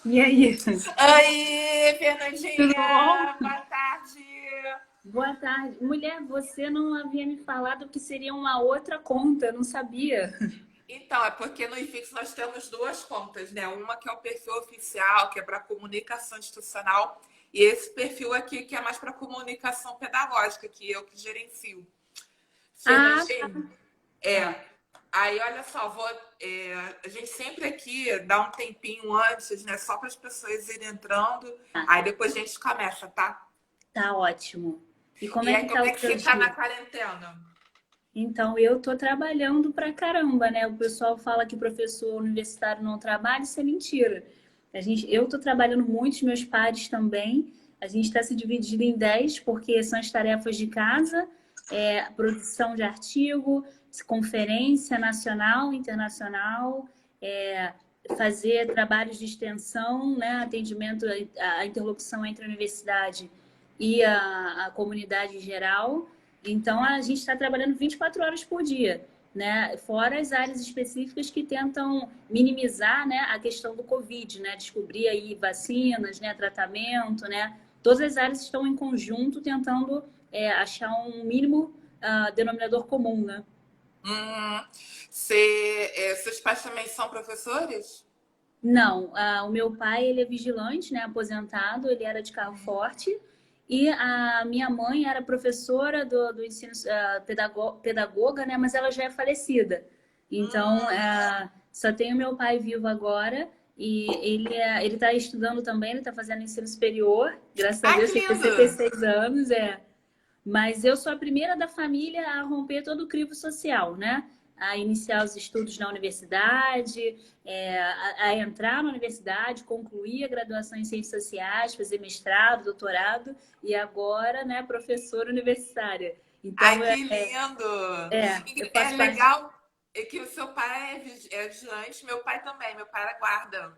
E aí? Oi, Tudo bom? Fernandinha! Boa tarde! Boa tarde. Mulher, você não havia me falado que seria uma outra conta, eu não sabia. Então, é porque no iFix nós temos duas contas, né? Uma que é o perfil oficial, que é para comunicação institucional, e esse perfil aqui que é mais para comunicação pedagógica, que eu que gerencio. Ah, Fernandinha, tá. aí olha só, a gente sempre aqui dá um tempinho antes, né? Só para as pessoas irem entrando, aí depois a gente começa, tá? Tá ótimo. E como E é aí, que tá como o é que seu você tá na dia? quarentena? Então, eu tô trabalhando pra caramba, né? O pessoal fala que professor universitário não trabalha, isso é mentira. Eu tô trabalhando muito, os meus pares também. A gente está se dividindo em 10, porque são as tarefas de casa, produção de artigo, conferência nacional, internacional, é, fazer trabalhos de extensão, né? Atendimento, a interlocução entre a universidade e a comunidade em geral. Então, a gente está trabalhando 24 horas por dia, né? Fora as áreas específicas que tentam minimizar, né, a questão do Covid, né? Descobrir aí vacinas, né, tratamento, né? Todas as áreas estão em conjunto tentando achar um mínimo denominador comum, né? Seus pais também são professores? Não, o meu pai, ele é vigilante, né, aposentado, ele era de carro forte, e a minha mãe era professora do ensino, pedagoga, né, mas ela já é falecida. Então, só tem o meu pai vivo agora, e ele está estudando também, ele está fazendo ensino superior, graças a Ai, Deus, que tem lindo! 66 anos, mas eu sou a primeira da família a romper todo o crivo social, né? A iniciar os estudos na universidade, a entrar na universidade, concluir a graduação em Ciências Sociais, fazer mestrado, doutorado e agora, né, professora universitária. Então, Ai, que lindo! eu É faço parte. legal é que o seu pai é vigilante, meu pai também, meu pai era guarda.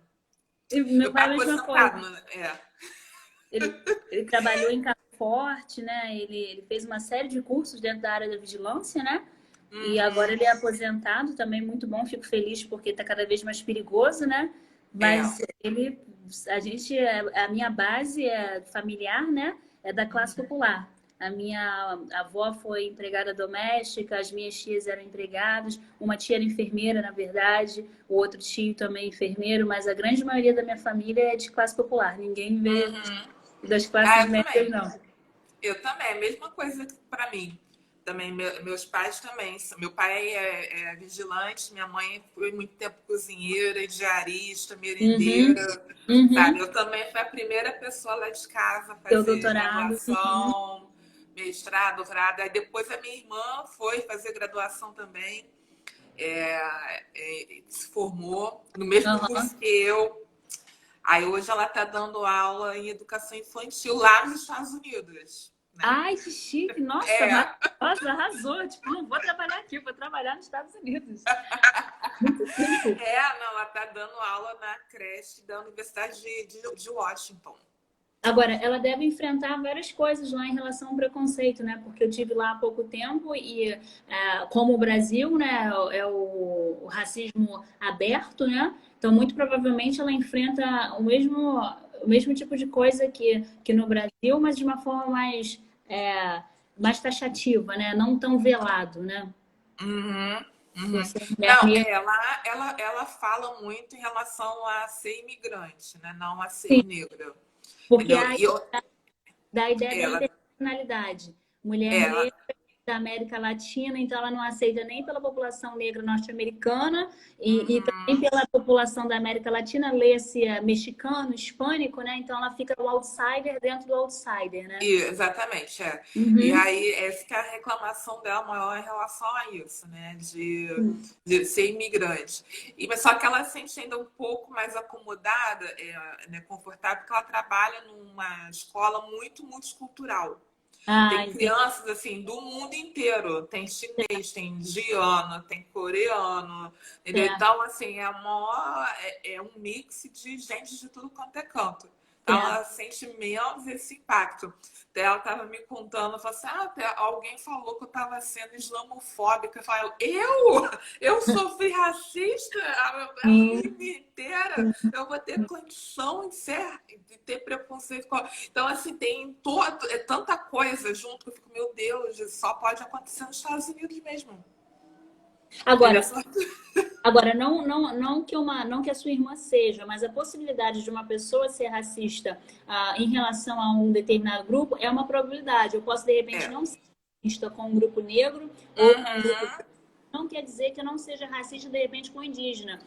Meu Meu pai pai é é a mesma coisa. aposentado, né? É. Ele trabalhou em carro forte, né? Ele fez uma série de cursos dentro da área da vigilância, né? E agora Uhum, ele é aposentado, também muito bom, fico feliz porque está cada vez mais perigoso, né? é. Mas a minha base é familiar, né? É da classe popular. A minha avó foi empregada doméstica, as minhas tias eram empregadas, uma tia era enfermeira, na verdade, o outro tio também enfermeiro, mas a grande maioria da minha família é de classe popular. Ninguém vê Uhum. das Ah, classes eu médias, também. não. Eu também, a mesma coisa para mim. Também, meus pais também. Meu pai é vigilante, minha mãe foi muito tempo cozinheira, diarista, Uhum, merendeira, sabe? uhum. Eu também fui a primeira pessoa lá de casa a Teu fazer doutorado. Uhum. graduação, mestrado, doutorado. Aí depois a minha irmã foi fazer graduação também, se formou no mesmo Uhum. curso que eu. Aí hoje ela está dando aula em educação infantil lá nos Estados Unidos, né? Ai, que chique! Nossa, É, maravilhosa, arrasou. Tipo, não vou trabalhar aqui, vou trabalhar nos Estados Unidos. Muito chique. não, ela está dando aula na creche da Universidade de Washington. Agora, ela deve enfrentar várias coisas lá em relação ao preconceito, né? Porque eu tive lá há pouco tempo e, como o Brasil, né, é o racismo aberto, né? Então, muito provavelmente ela enfrenta o mesmo tipo de coisa que no Brasil, mas de uma forma mais taxativa, né? Não tão velado, né? Uhum, Por uhum. ser mulher Não, negra. ela fala muito em relação a ser imigrante, né? Não a ser Sim, negra. porque Entendeu? a E eu, da ideia da ela, interseccionalidade. Mulher ela, negra da América Latina, então ela não aceita nem pela população negra norte-americana e também uhum. pela população da América Latina, lê-se mexicano, hispânico, né? Então ela fica o outsider dentro do outsider, né? Exatamente, é. E Uhum. aí, essa que é a reclamação dela maior em relação a isso, né? De ser imigrante. Mas só que ela se sente ainda um pouco mais acomodada, né, confortável, porque ela trabalha numa escola muito multicultural. Ah, Tem entendi. crianças assim do mundo inteiro. Tem chinês, tem indiano, tem coreano, entendeu? Certo. Então, assim, é um mix de gente de tudo quanto é canto. É. ela sente menos esse impacto. Daí ela estava me contando, falou assim, alguém falou que eu estava sendo islamofóbica. Eu falei, eu sofri racista a Sim. vida inteira, eu vou ter condição de ter preconceito. Então, assim, tem tanta coisa junto que eu fico, meu Deus, isso só pode acontecer nos Estados Unidos mesmo. Entendeu? Agora, Agora, não que a sua irmã seja, mas a possibilidade de uma pessoa ser racista em relação a um determinado grupo é uma probabilidade. Eu posso, de repente, É. não ser racista com um grupo negro ou com um grupo. Uhum. Não quer dizer que eu não seja racista, de repente, com indígena.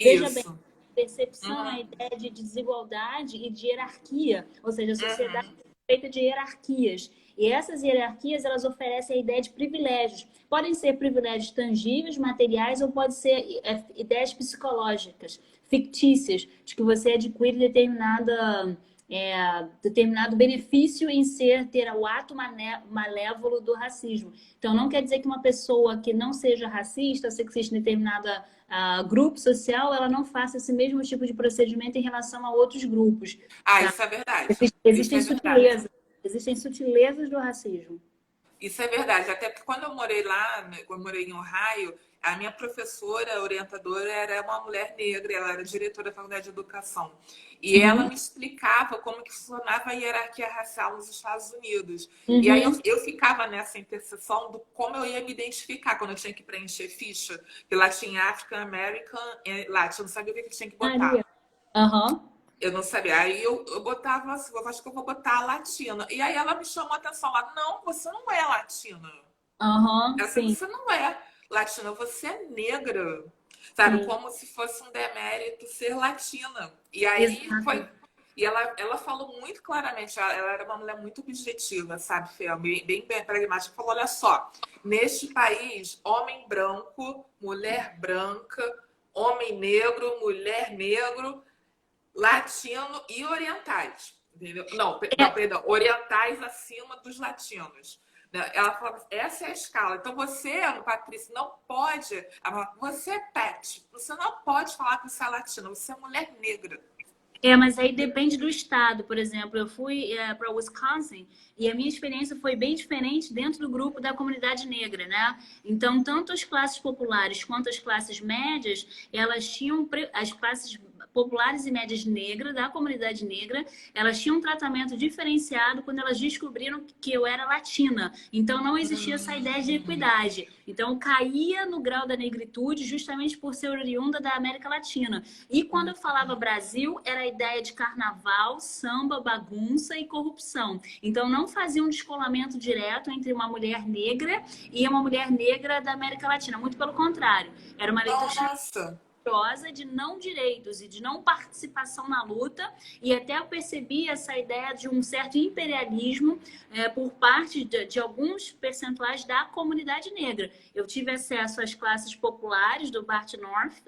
Veja bem, Isso. percepção é a Uhum. ideia de desigualdade e de hierarquia, ou seja, a sociedade Uhum. é feita de hierarquias. E essas hierarquias, elas oferecem a ideia de privilégios. Podem ser privilégios tangíveis, materiais, ou pode ser ideias psicológicas, fictícias, de que você adquire determinado benefício em ter o ato malévolo do racismo. Então, não quer dizer que uma pessoa que não seja racista, sexista em determinado grupo social, ela não faça esse mesmo tipo de procedimento em relação a outros grupos. Tá? Isso é verdade. Isso Existem é verdade. sutilezas. Existem sutilezas do racismo. Isso é verdade. Até porque quando eu morei lá, né, eu morei em Ohio, a minha professora, orientadora, era uma mulher negra, ela era diretora da faculdade de educação. E ela Uhum. me explicava como que funcionava a hierarquia racial nos Estados Unidos. E aí Uhum. eu ficava nessa interseção do como eu ia me identificar quando eu tinha que preencher ficha, que lá tinha African American e Latin, eu não sabia o que eu tinha que botar. Maria. Aham. Eu não sabia. Aí eu botava assim, eu acho que eu vou botar a latina. E aí ela me chamou a atenção lá, não, você não é latina. Aham. Essa Sim. você não é latina, você é negra. Sabe, Sim. como se fosse um demérito ser latina. E aí foi. Exato. E ela falou muito claramente, ela era uma mulher muito objetiva, sabe, Fê? Bem pragmática. Falou: olha só, neste país, homem branco, mulher branca, homem negro, mulher negro, latino e orientais. Entendeu? Não, perdão, orientais acima dos latinos. Ela fala, essa é a escala. Então você, Patrícia, não pode. Você é pet. Você não pode falar que você é latina. Você é mulher negra. Mas aí depende do estado. Por exemplo, eu fui para Wisconsin e a minha experiência foi bem diferente dentro do grupo da comunidade negra, né? Então, tanto as classes populares quanto as classes médias, elas tinham as classes populares e médias negras da comunidade negra, elas tinham um tratamento diferenciado quando elas descobriram que eu era latina. Então, não existia essa ideia de equidade. Então, eu caía no grau da negritude justamente por ser oriunda da América Latina. E quando eu falava Brasil, era a ideia de carnaval, samba, bagunça e corrupção. Então, não fazia um descolamento direto entre uma mulher negra e uma mulher negra da América Latina. Muito pelo contrário. Era uma leitura Nossa! de não direitos e de não participação na luta, e até eu percebi essa ideia de um certo imperialismo por parte de alguns percentuais da comunidade negra. Eu tive acesso às classes populares da parte norte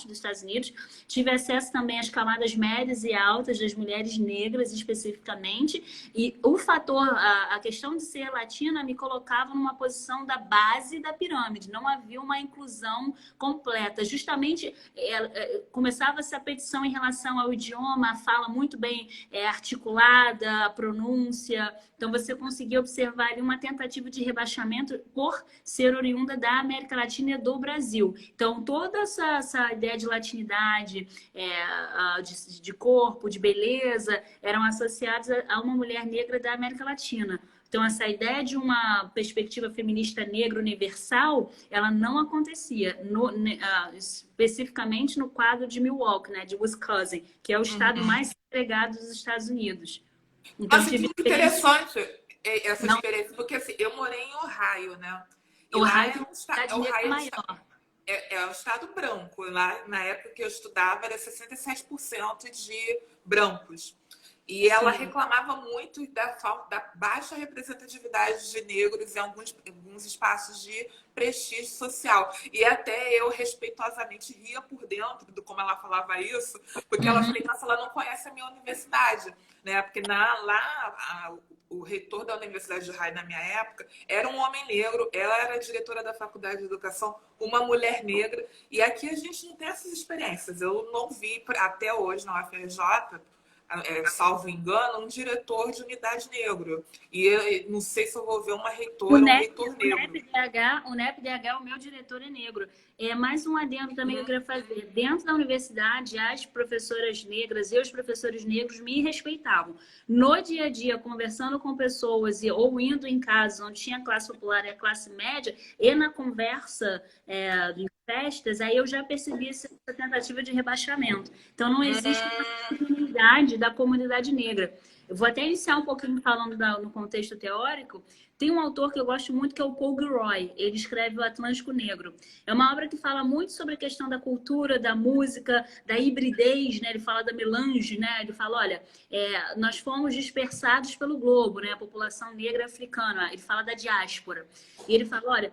dos Estados Unidos, tive acesso também às camadas médias e altas das mulheres negras especificamente, e o fator, a questão de ser latina me colocava numa posição da base da pirâmide, não havia uma inclusão completa. Justamente começava essa petição em relação ao idioma, a fala muito bem articulada, a pronúncia. Então você conseguia observar ali uma tentativa de rebaixamento por ser oriunda da América Latina e do Brasil. Então toda essa ideia de latinidade, de corpo, de beleza, eram associados a uma mulher negra da América Latina. Então, essa ideia de uma perspectiva feminista negra universal, ela não acontecia, especificamente no quadro de Milwaukee, né, de Wisconsin, que é o estado mais segregado dos Estados Unidos. Então, Nossa, que tive experiência... interessante essa Não, experiência, porque assim, eu morei em Ohio, né? E lá Ohio é tem um uma estado, cidade negra maior. é um estado branco. Lá, na época que eu estudava, era 67% de brancos. E ela Sim. reclamava muito da baixa representatividade de negros em alguns espaços de prestígio social. E até eu, respeitosamente, ria por dentro do como ela falava isso, porque ela falou, nossa, ela não conhece a minha universidade. Né? Porque o reitor da Universidade de Ohio, na minha época, era um homem negro, ela era diretora da Faculdade de Educação, uma mulher negra. E aqui a gente não tem essas experiências. Eu não vi, até hoje, na UFRJ, salvo engano, um diretor de unidade negro. E não sei se eu vou ver uma O reitora ou um NEP, reitor o negro. NEPDH, o meu diretor é negro. É mais um adendo também que eu queria fazer. Dentro da universidade, as professoras negras e os professores negros me respeitavam. No dia a dia, conversando com pessoas ou indo em casa onde tinha a classe popular e a classe média, e na conversa em festas, aí eu já percebi essa tentativa de rebaixamento. Então, não existe uma unidade da comunidade negra. Eu vou até iniciar um pouquinho falando no contexto teórico. Tem um autor que eu gosto muito, que é o Paul Gilroy. Ele escreve O Atlântico Negro. É uma obra que fala muito sobre a questão da cultura, da música, da hibridez, né? Ele fala da melange, né? Ele fala, olha, nós fomos dispersados pelo globo, né? A população negra africana. Ele fala da diáspora. E ele fala, olha,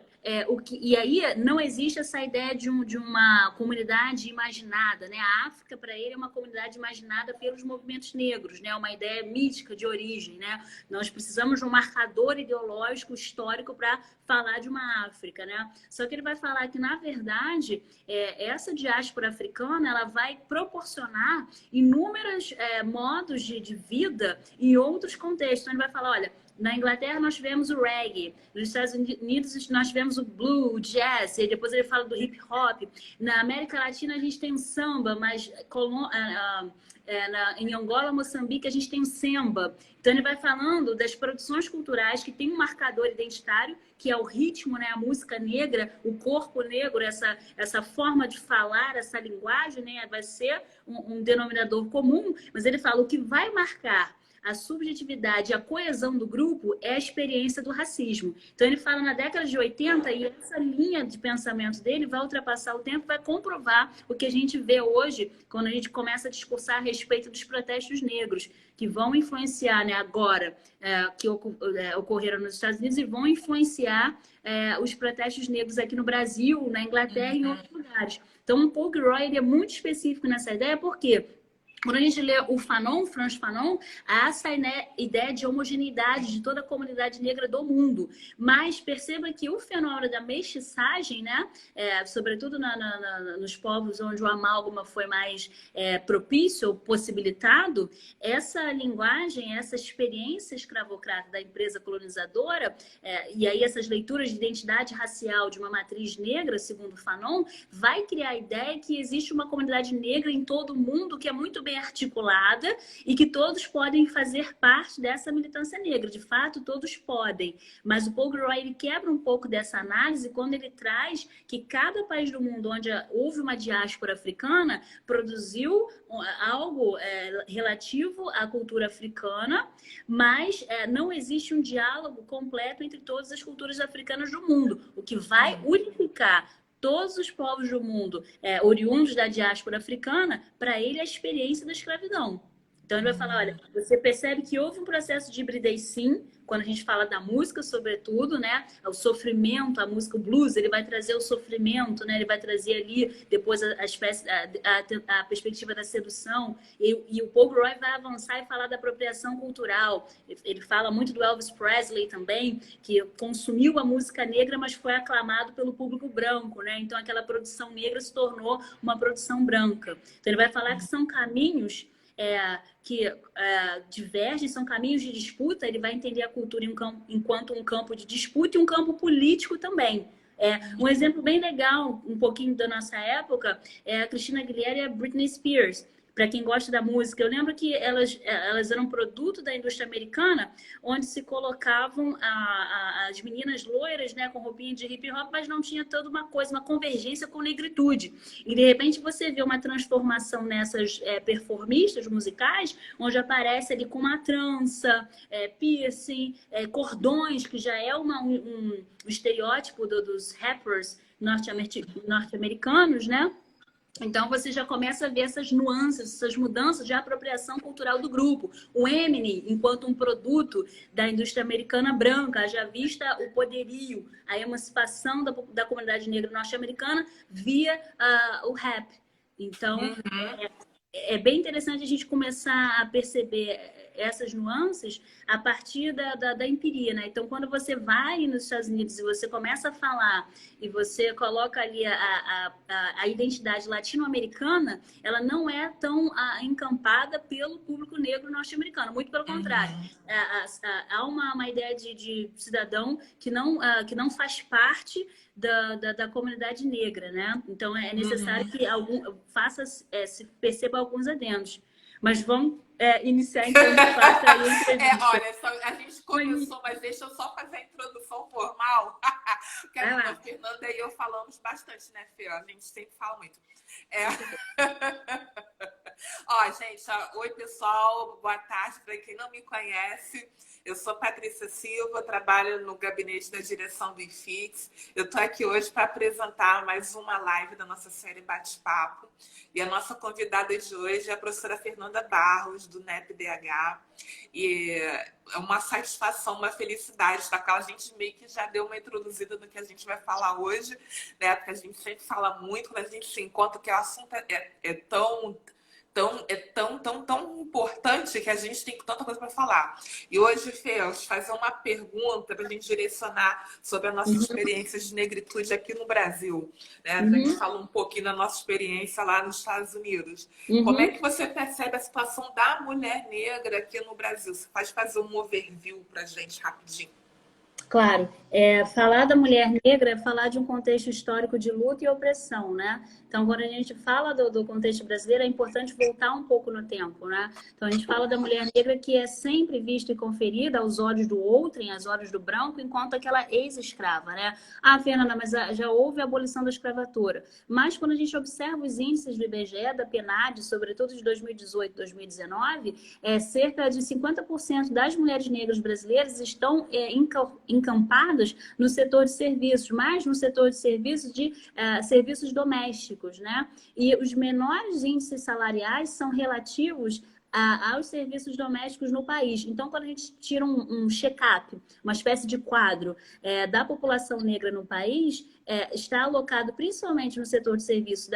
e aí não existe essa ideia de uma comunidade imaginada, né? A África, para ele, é uma comunidade imaginada pelos movimentos negros, né? Uma ideia mítica de origem, né? Nós precisamos de um marcador ideológico, histórico, para falar de uma África, né? Só que ele vai falar que, na verdade, essa diáspora africana, ela vai proporcionar inúmeros modos de vida em outros contextos. Então, ele vai falar, olha, na Inglaterra nós tivemos o reggae, nos Estados Unidos nós tivemos o blue, o jazz, e depois ele fala do hip hop. Na América Latina a gente tem o samba, mas em Angola, Moçambique, a gente tem o samba. Então ele vai falando das produções culturais que tem um marcador identitário, que é o ritmo, né? A música negra, o corpo negro, essa forma de falar, essa linguagem, né? Vai ser um denominador comum, mas ele fala o que vai marcar a subjetividade, a coesão do grupo é a experiência do racismo. Então ele fala na década de 80 e essa linha de pensamento dele vai ultrapassar o tempo, vai comprovar o que a gente vê hoje quando a gente começa a discursar a respeito dos protestos negros, que vão influenciar, né, agora, que ocorreram nos Estados Unidos e vão influenciar os protestos negros aqui no Brasil, na Inglaterra e em outros lugares. Então o Paul Gilroy ele é muito específico nessa ideia, porque quando a gente lê o Fanon, Frantz Fanon, há essa ideia de homogeneidade de toda a comunidade negra do mundo. Mas perceba que o fenômeno da mestiçagem, né, sobretudo nos povos onde o amálgama foi mais propício, possibilitado, essa linguagem, essa experiência escravocrata da empresa colonizadora, e aí essas leituras de identidade racial de uma matriz negra, segundo Fanon, vai criar a ideia que existe uma comunidade negra em todo o mundo que é muito bem articulada e que todos podem fazer parte dessa militância negra. De fato, todos podem. Mas o Paul Gilroy ele quebra um pouco dessa análise quando ele traz que cada país do mundo onde houve uma diáspora africana produziu algo relativo à cultura africana, mas não existe um diálogo completo entre todas as culturas africanas do mundo, o que vai unificar todos os povos do mundo oriundos da diáspora africana, para ele, a experiência da escravidão. Então, ele vai falar, olha, você percebe que houve um processo de hibridez, sim, quando a gente fala da música, sobretudo, né? O sofrimento, a música, o blues, ele vai trazer o sofrimento, né? Ele vai trazer ali, depois, a perspectiva da sedução. E o Paul Gilroy vai avançar e falar da apropriação cultural. Ele fala muito do Elvis Presley também, que consumiu a música negra, mas foi aclamado pelo público branco, né? Então, aquela produção negra se tornou uma produção branca. Então, ele vai falar que são caminhos que divergem, são caminhos de disputa. Ele vai entender a cultura enquanto um campo de disputa e um campo político também. Um exemplo bem legal, um pouquinho da nossa época, é a Christina Aguilera e a Britney Spears. Para quem gosta da música, eu lembro que elas eram um produto da indústria americana, onde se colocavam as meninas loiras, né, com roupinha de hip hop, mas não tinha toda uma coisa, uma convergência com negritude. E de repente você vê uma transformação nessas performistas musicais, onde aparece ali com uma trança, piercing, cordões, que já é um estereótipo dos rappers norte-americanos, né? Então, você já começa a ver essas nuances, essas mudanças de apropriação cultural do grupo. O Eminem, enquanto um produto da indústria americana branca, já vista o poderio, a emancipação da comunidade negra norte-americana via o rap. Então, é bem interessante a gente começar a perceber essas nuances a partir da empiria, né? Então, quando você vai nos Estados Unidos e você começa a falar e você coloca ali a identidade latino-americana, ela não é tão encampada pelo público negro norte-americano. Muito pelo contrário. Há uma ideia de cidadão que não faz parte da comunidade negra, né? Então, é necessário que se perceba alguns adendos. Mas vamos iniciar, então, de fato, aí a entrevista. Olha, a gente começou, mas deixa eu só fazer a introdução formal. Porque a Fernanda e eu falamos bastante, né, Fê? A gente sempre fala muito. Gente, oi, pessoal. Boa tarde para quem não me conhece. Eu sou Patrícia Silva, trabalho no gabinete da direção do IFIX. Eu estou aqui hoje para apresentar mais uma live da nossa série Bate-Papo. E a nossa convidada de hoje é a professora Fernanda Barros, do NEP-DH. E é uma satisfação, uma felicidade, tá? A gente meio que já deu uma introduzida no que a gente vai falar hoje, né? Porque a gente sempre fala muito quando a gente se encontra, que o assunto é tão importante que a gente tem tanta coisa para falar. E hoje, Fê, eu vou te fazer uma pergunta para a gente direcionar sobre a nossa experiência de negritude aqui no Brasil. Né? A gente fala um pouquinho da nossa experiência lá nos Estados Unidos. Como é que você percebe a situação da mulher negra aqui no Brasil? Você pode fazer um overview para a gente rapidinho? Claro, falar da mulher negra é falar de um contexto histórico de luta e opressão, né? Então, quando a gente fala do contexto brasileiro, é importante voltar um pouco no tempo, né? Então, a gente fala da mulher negra que é sempre vista e conferida aos olhos do outrem, aos olhos do branco, enquanto aquela ex-escrava, né? Fernanda, mas já houve a abolição da escravatura. Mas, quando a gente observa os índices do IBGE, da PNAD, sobretudo de 2018 e 2019, cerca de 50% das mulheres negras brasileiras estão encampadas no setor de serviços, mais no setor de serviços serviços domésticos, né? E os menores índices salariais são relativos aos serviços domésticos no país. Então, quando a gente tira um check-up, uma espécie de quadro da população negra no país, está alocado principalmente no setor de serviços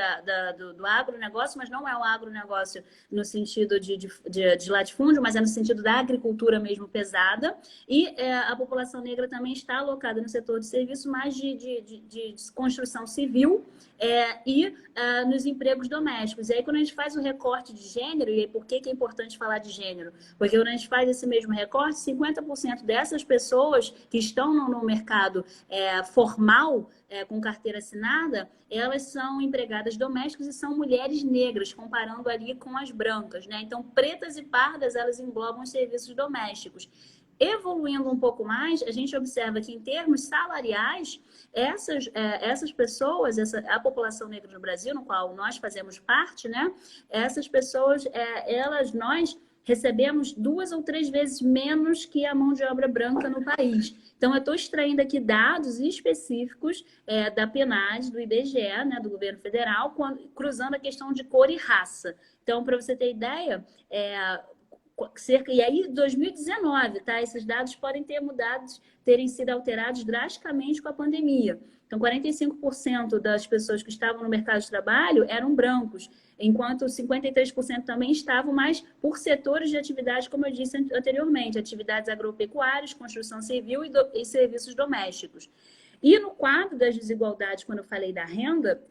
do agronegócio, mas não é o agronegócio no sentido de latifúndio, mas é no sentido da agricultura mesmo pesada. E a população negra também está alocada no setor de serviços mais de construção civil e nos empregos domésticos. E aí, quando a gente faz o recorte de gênero, e por que é importante falar de gênero? Porque quando a gente faz esse mesmo recorte, 50% dessas pessoas que estão no mercado formal, com carteira assinada, elas são empregadas domésticas e são mulheres negras, comparando ali com as brancas, né? Então, pretas e pardas, elas englobam os serviços domésticos. Evoluindo um pouco mais, a gente observa que, em termos salariais, essas pessoas, a população negra no Brasil, no qual nós fazemos parte, né? Essas pessoas, nós recebemos 2 ou 3 vezes menos que a mão de obra branca no país. Então, eu estou extraindo aqui dados específicos da PNAD, do IBGE, né, do governo federal, cruzando a questão de cor e raça. Então, para você ter ideia, e aí 2019, tá? Esses dados podem terem sido alterados drasticamente com a pandemia. Então, 45% das pessoas que estavam no mercado de trabalho eram brancos, enquanto 53% também estavam, mas por setores de atividade, como eu disse anteriormente, atividades agropecuárias, construção civil e serviços domésticos. E no quadro das desigualdades, quando eu falei da renda,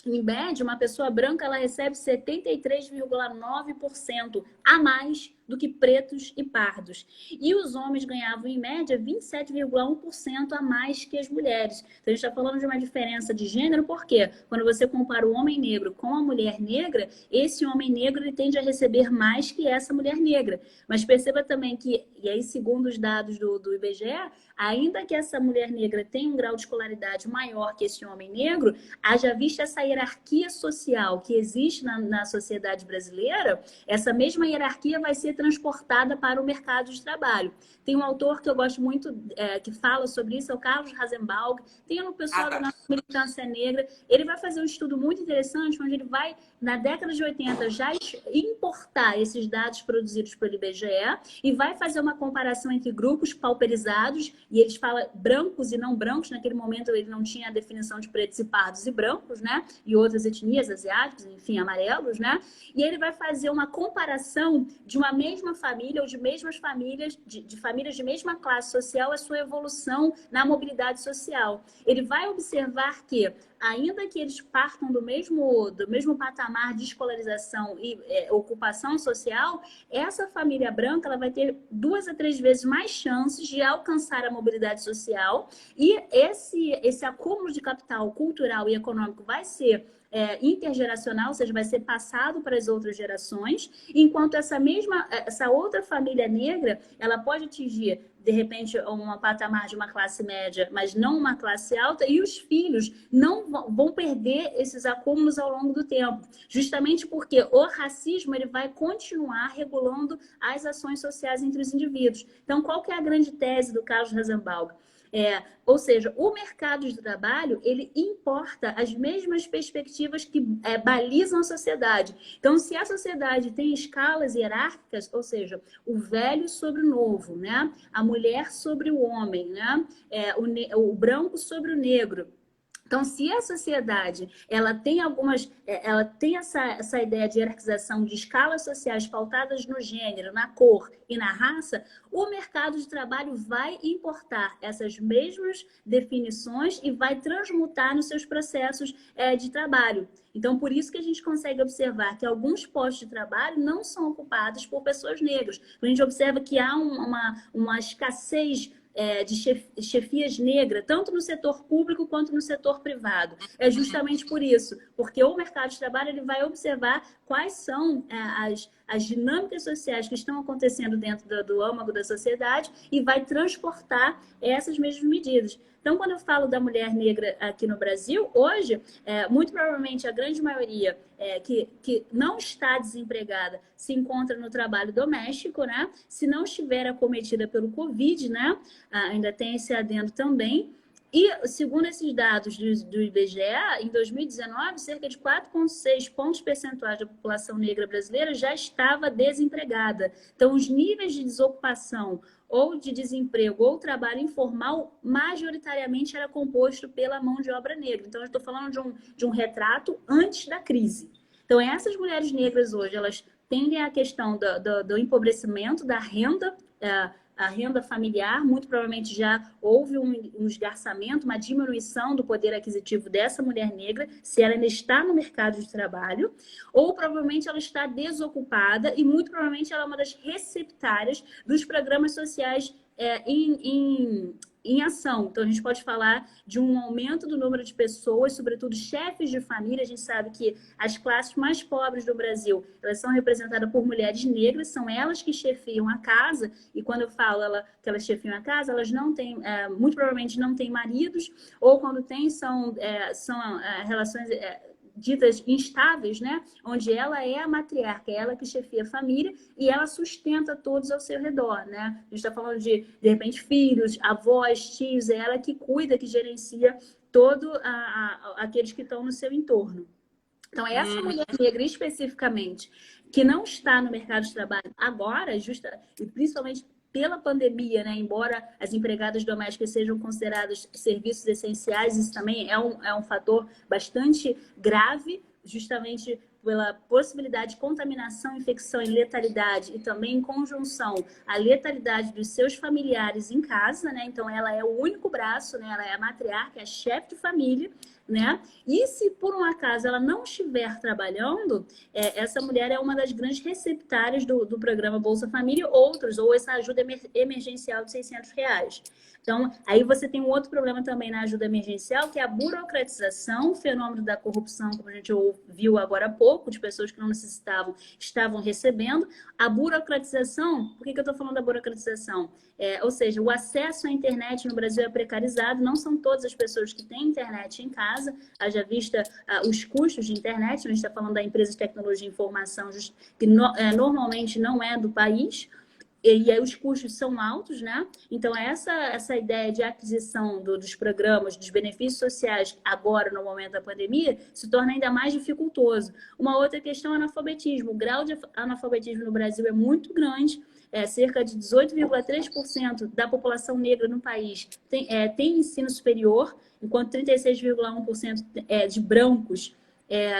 em média, uma pessoa branca ela recebe 73,9% a mais do que pretos e pardos. E os homens ganhavam, em média, 27,1% a mais que as mulheres. Então, a gente está falando de uma diferença de gênero, porque quando você compara o homem negro com a mulher negra, esse homem negro ele tende a receber mais que essa mulher negra. Mas perceba também que, e aí, segundo os dados do IBGE, ainda que essa mulher negra tenha um grau de escolaridade maior que esse homem negro, haja vista essa hierarquia social que existe na sociedade brasileira, essa mesma hierarquia vai ser transportada para o mercado de trabalho. Tem um autor que eu gosto muito, que fala sobre isso, é o Carlos Rasenbalg. Tem um pessoal da nossa militância negra. Ele vai fazer um estudo muito interessante, onde ele vai, na década de 80, já importar esses dados produzidos pelo IBGE e vai fazer uma comparação entre grupos pauperizados, e eles falam brancos e não brancos. Naquele momento, ele não tinha a definição de pretos e pardos e brancos, né? e outras etnias, asiáticos, enfim, amarelos, né? E ele vai fazer uma comparação de uma mesma família ou de mesmas famílias, de famílias de mesma classe social, a sua evolução na mobilidade social. Ele vai observar que, ainda que eles partam do mesmo patamar de escolarização e ocupação social, essa família branca ela vai ter 2 a 3 vezes mais chances de alcançar a mobilidade social, e esse acúmulo de capital cultural e econômico vai ser intergeracional, ou seja, vai ser passado para as outras gerações, enquanto essa outra família negra, ela pode atingir, de repente, um patamar de uma classe média, mas não uma classe alta, e os filhos não vão perder esses acúmulos ao longo do tempo, justamente porque o racismo ele vai continuar regulando as ações sociais entre os indivíduos. Então, qual que é a grande tese do Carlos Rosenbaum? Ou seja, o mercado de trabalho, ele importa as mesmas perspectivas que balizam a sociedade. Então, se a sociedade tem escalas hierárquicas, ou seja, o velho sobre o novo, né? A mulher sobre o homem, né? O branco sobre o negro. Então, se a sociedade ela tem essa ideia de hierarquização de escalas sociais pautadas no gênero, na cor e na raça, o mercado de trabalho vai importar essas mesmas definições e vai transmutar nos seus processos de trabalho. Então, por isso que a gente consegue observar que alguns postos de trabalho não são ocupados por pessoas negras. A gente observa que há uma escassez de chefias negras, tanto no setor público quanto no setor privado. É justamente por isso, porque o mercado de trabalho ele vai observar quais são as dinâmicas sociais que estão acontecendo dentro do âmago da sociedade e vai transportar essas mesmas medidas. Então, quando eu falo da mulher negra aqui no Brasil, hoje, muito provavelmente a grande maioria que não está desempregada se encontra no trabalho doméstico, né? Se não estiver acometida pelo Covid, né? Ainda tem esse adendo também. E, segundo esses dados do IBGE, em 2019, cerca de 4,6 pontos percentuais da população negra brasileira já estava desempregada. Então, os níveis de desocupação ou de desemprego ou trabalho informal, majoritariamente era composto pela mão de obra negra. Então, eu estou falando de um retrato antes da crise. Então, essas mulheres negras hoje, elas tendem à questão do empobrecimento da renda, a renda familiar, muito provavelmente já houve um esgarçamento, uma diminuição do poder aquisitivo dessa mulher negra, se ela ainda está no mercado de trabalho, ou provavelmente ela está desocupada e muito provavelmente ela é uma das receptárias dos programas sociais em ação. Então, a gente pode falar de um aumento do número de pessoas, sobretudo chefes de família. A gente sabe que as classes mais pobres do Brasil, elas são representadas por mulheres negras, são elas que chefiam a casa, e quando eu falo que elas chefiam a casa, elas não têm, muito provavelmente não têm maridos, ou quando têm, são relações ditas instáveis, né? Onde ela é a matriarca, é ela que chefia a família e ela sustenta todos ao seu redor, né? A gente está falando de repente, filhos, avós, tios, é ela que cuida, que gerencia todos aqueles que estão no seu entorno. Então, essa mulher negra especificamente, que não está no mercado de trabalho agora, e principalmente pela pandemia, né? Embora as empregadas domésticas sejam consideradas serviços essenciais, isso também é um fator bastante grave, justamente pela possibilidade de contaminação, infecção e letalidade, e também em conjunção à letalidade dos seus familiares em casa, né? Então, ela é o único braço, né? Ela é a matriarca, é a chefe de família, né? E se por um acaso ela não estiver trabalhando, essa mulher é uma das grandes receptárias do programa Bolsa Família, ou essa ajuda emergencial de R$ 600. Então, aí você tem um outro problema também na ajuda emergencial, que é a burocratização, o fenômeno da corrupção, como a gente viu agora há pouco, de pessoas que não necessitavam, estavam recebendo. A burocratização, por que eu estou falando da burocratização? Ou seja, o acesso à internet no Brasil é precarizado, não são todas as pessoas que têm internet em casa, haja vista os custos de internet, a gente está falando da empresa de tecnologia e informação, que normalmente não é do país, e aí os custos são altos, né? Então, essa ideia de aquisição dos programas, dos benefícios sociais, agora, no momento da pandemia, se torna ainda mais dificultoso. Uma outra questão é o analfabetismo. O grau de analfabetismo no Brasil é muito grande, cerca de 18,3% da população negra no país tem ensino superior, enquanto 36,1% de brancos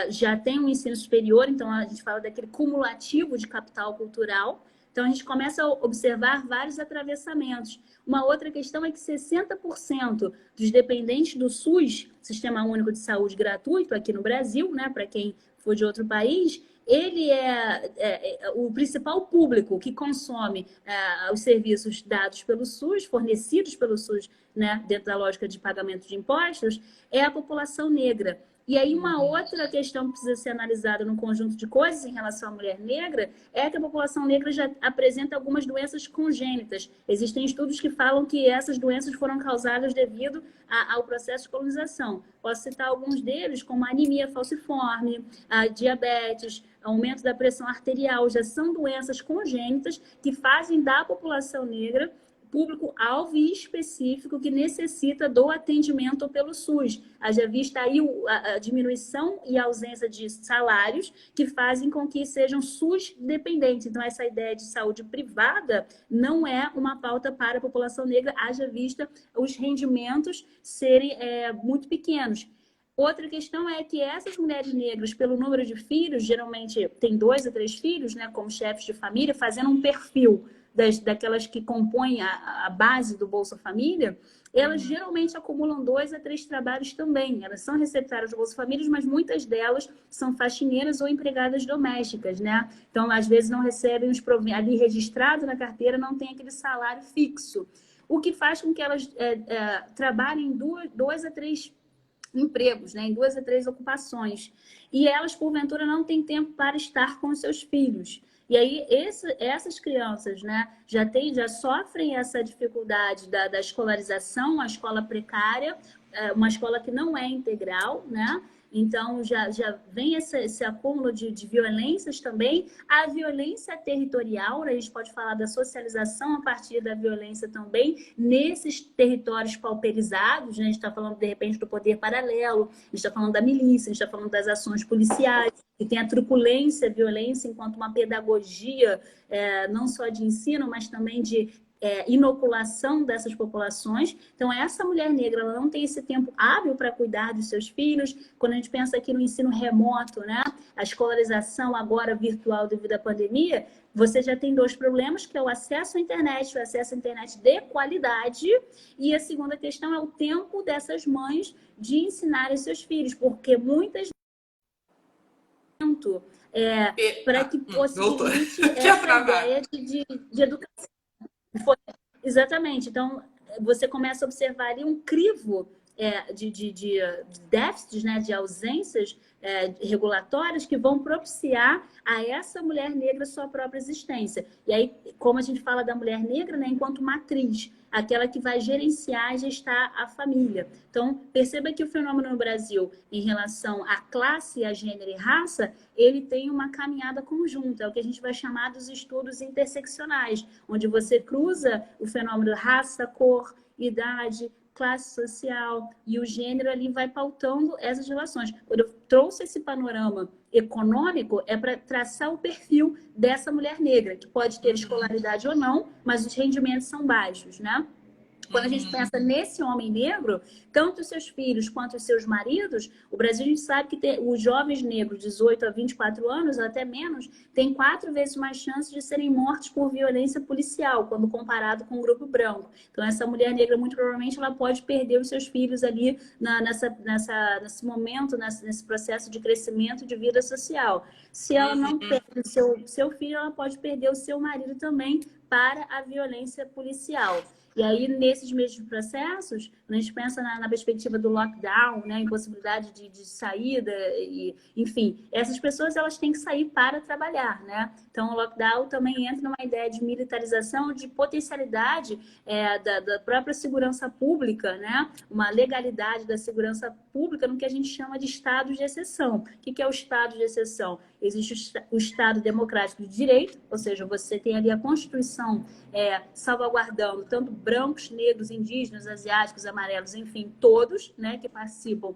já tem um ensino superior, então a gente fala daquele cumulativo de capital cultural. Então, a gente começa a observar vários atravessamentos. Uma outra questão é que 60% dos dependentes do SUS, Sistema Único de Saúde Gratuito, aqui no Brasil, né, para quem for de outro país, ele é o principal público que consome os serviços dados pelo SUS, fornecidos pelo SUS, né, dentro da lógica de pagamento de impostos, é a população negra. E aí, uma outra questão que precisa ser analisada num conjunto de coisas em relação à mulher negra é que a população negra já apresenta algumas doenças congênitas. Existem estudos que falam que essas doenças foram causadas devido ao processo de colonização. Posso citar alguns deles, como a anemia falciforme, a diabetes, aumento da pressão arterial. Já são doenças congênitas que fazem da população negra público-alvo e específico que necessita do atendimento pelo SUS. Haja vista aí a diminuição e a ausência de salários que fazem com que sejam SUS dependentes. Então, essa ideia de saúde privada não é uma pauta para a população negra, haja vista os rendimentos serem muito pequenos. Outra questão é que essas mulheres negras, pelo número de filhos, geralmente tem 2 a 3 filhos, né, como chefes de família, fazendo um perfil daquelas que compõem a base do Bolsa Família, elas geralmente acumulam 2 a 3 trabalhos também. Elas são receptárias do Bolsa Família, mas muitas delas são faxineiras ou empregadas domésticas, né? Então, às vezes, não recebem os proventos. Ali registrado na carteira, não tem aquele salário fixo. O que faz com que elas trabalhem em 2 a 3 empregos, né? Em 2 a 3 ocupações. E elas, porventura, não têm tempo para estar com os seus filhos. E aí, essas crianças, né, já sofrem essa dificuldade da escolarização, a escola precária, uma escola que não é integral, né? Então, já vem esse acúmulo de violências também. A violência territorial, né? A gente pode falar da socialização a partir da violência também, nesses territórios pauperizados, né? A gente está falando, de repente, do poder paralelo, a gente está falando da milícia, a gente está falando das ações policiais, que tem a truculência, a violência, enquanto uma pedagogia, não só de ensino, mas também de inoculação dessas populações. Então, essa mulher negra, ela não tem esse tempo hábil para cuidar dos seus filhos. Quando a gente pensa aqui no ensino remoto, né? A escolarização agora virtual devido à pandemia, você já tem 2 problemas, que é o acesso à internet, o acesso à internet de qualidade, e a segunda questão é o tempo dessas mães de ensinarem seus filhos, porque muitas para que possibilite essa ideia de educação. Exatamente. Então, você começa a observar ali um crivo de déficits, né, de ausências regulatórias que vão propiciar a essa mulher negra sua própria existência. E aí, como a gente fala da mulher negra, né, enquanto matriz, aquela que vai gerenciar e gestar a família. Então, perceba que o fenômeno no Brasil, em relação à classe, a gênero e raça, ele tem uma caminhada conjunta, é o que a gente vai chamar dos estudos interseccionais, onde você cruza o fenômeno raça, cor, idade, classe social e o gênero ali vai pautando essas relações. Quando eu trouxe esse panorama econômico, é para traçar o perfil dessa mulher negra, que pode ter escolaridade ou não, mas os rendimentos são baixos, né? Quando a gente pensa nesse homem negro, tanto os seus filhos quanto os seus maridos, o Brasil, a gente sabe que os jovens negros de 18 a 24 anos, ou até menos, têm 4 vezes mais chances de serem mortos por violência policial, quando comparado com o grupo branco. Então, essa mulher negra, muito provavelmente, ela pode perder os seus filhos ali nesse momento, nesse processo de crescimento de vida social. Se ela não perde o seu filho, ela pode perder o seu marido também para a violência policial. E aí, nesses mesmos processos, a gente pensa na perspectiva do lockdown, né, impossibilidade de saída, e, enfim, essas pessoas elas têm que sair para trabalhar, né? Então, o lockdown também entra numa ideia de militarização, de potencialidade da própria segurança pública, né? Uma legalidade da segurança pública no que a gente chama de estado de exceção. O que é o estado de exceção? Existe o Estado democrático de direito, ou seja, você tem ali a Constituição salvaguardando tanto brancos, negros, indígenas, asiáticos, amarelos, enfim, todos, né, que participam,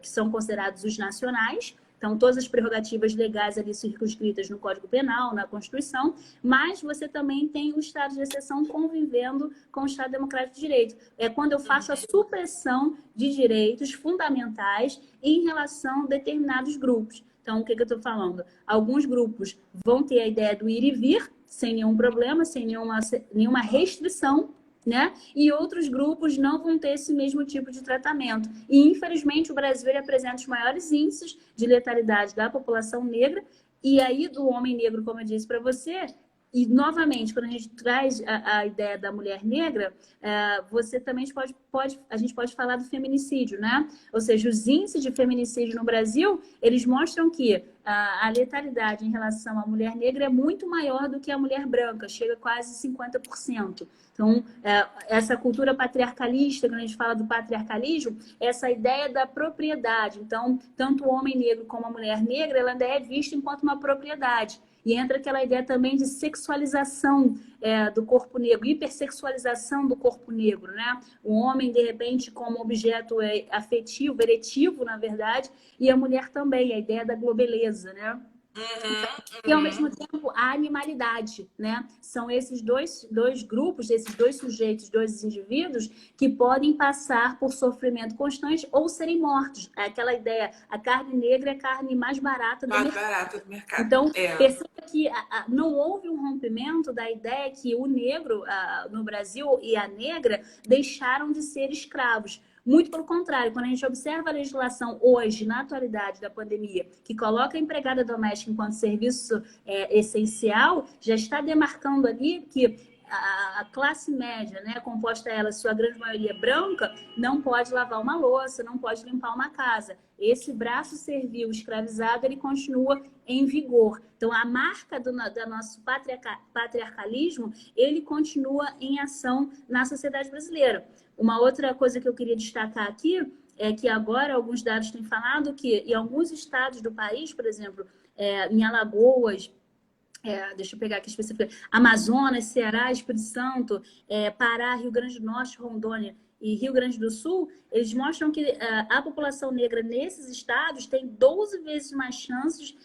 que são considerados os nacionais. Então, todas as prerrogativas legais ali circunscritas no Código Penal, na Constituição, mas você também tem o estado de exceção convivendo com o Estado Democrático de Direito. É quando eu faço a supressão de direitos fundamentais em relação a determinados grupos. Então, o que eu estou falando? Alguns grupos vão ter a ideia do ir e vir, sem nenhum problema, sem nenhuma restrição, né? E outros grupos não vão ter esse mesmo tipo de tratamento. E, infelizmente, o Brasil ele apresenta os maiores índices de letalidade da população negra, e aí do homem negro, como eu disse para você. E, novamente, quando a gente traz a ideia da mulher negra, você também a gente pode falar do feminicídio, né? Ou seja, os índices de feminicídio no Brasil, eles mostram que a letalidade em relação à mulher negra é muito maior do que a mulher branca, chega a quase 50%. Então, essa cultura patriarcalista, quando a gente fala do patriarcalismo, essa ideia da propriedade. Então, tanto o homem negro como a mulher negra, ela ainda é vista enquanto uma propriedade. E entra aquela ideia também de sexualização do corpo negro, hipersexualização do corpo negro, né? O homem, de repente, como objeto afetivo, eretivo, na verdade, e a mulher também, a ideia da globeleza, né? E, ao mesmo tempo, a animalidade, né? São esses dois grupos, esses dois sujeitos, dois indivíduos que podem passar por sofrimento constante ou serem mortos. É aquela ideia, a carne negra é a carne mais barata do mercado. Mais barata do mercado. Então, perceba que não houve um rompimento da ideia que o negro no Brasil e a negra deixaram de ser escravos. Muito pelo contrário, quando a gente observa a legislação hoje, na atualidade da pandemia, que coloca a empregada doméstica enquanto serviço essencial, já está demarcando ali que a classe média, né, composta ela, sua grande maioria branca, não pode lavar uma louça, não pode limpar uma casa. Esse braço servil escravizado, ele continua em vigor. Então, a marca do nosso patriarcalismo, ele continua em ação na sociedade brasileira. Uma outra coisa que eu queria destacar aqui é que agora alguns dados têm falado que em alguns estados do país, por exemplo, em Alagoas, deixa eu pegar aqui específico, Amazonas, Ceará, Espírito Santo, Pará, Rio Grande do Norte, Rondônia e Rio Grande do Sul, eles mostram que a população negra nesses estados tem 12 vezes mais chances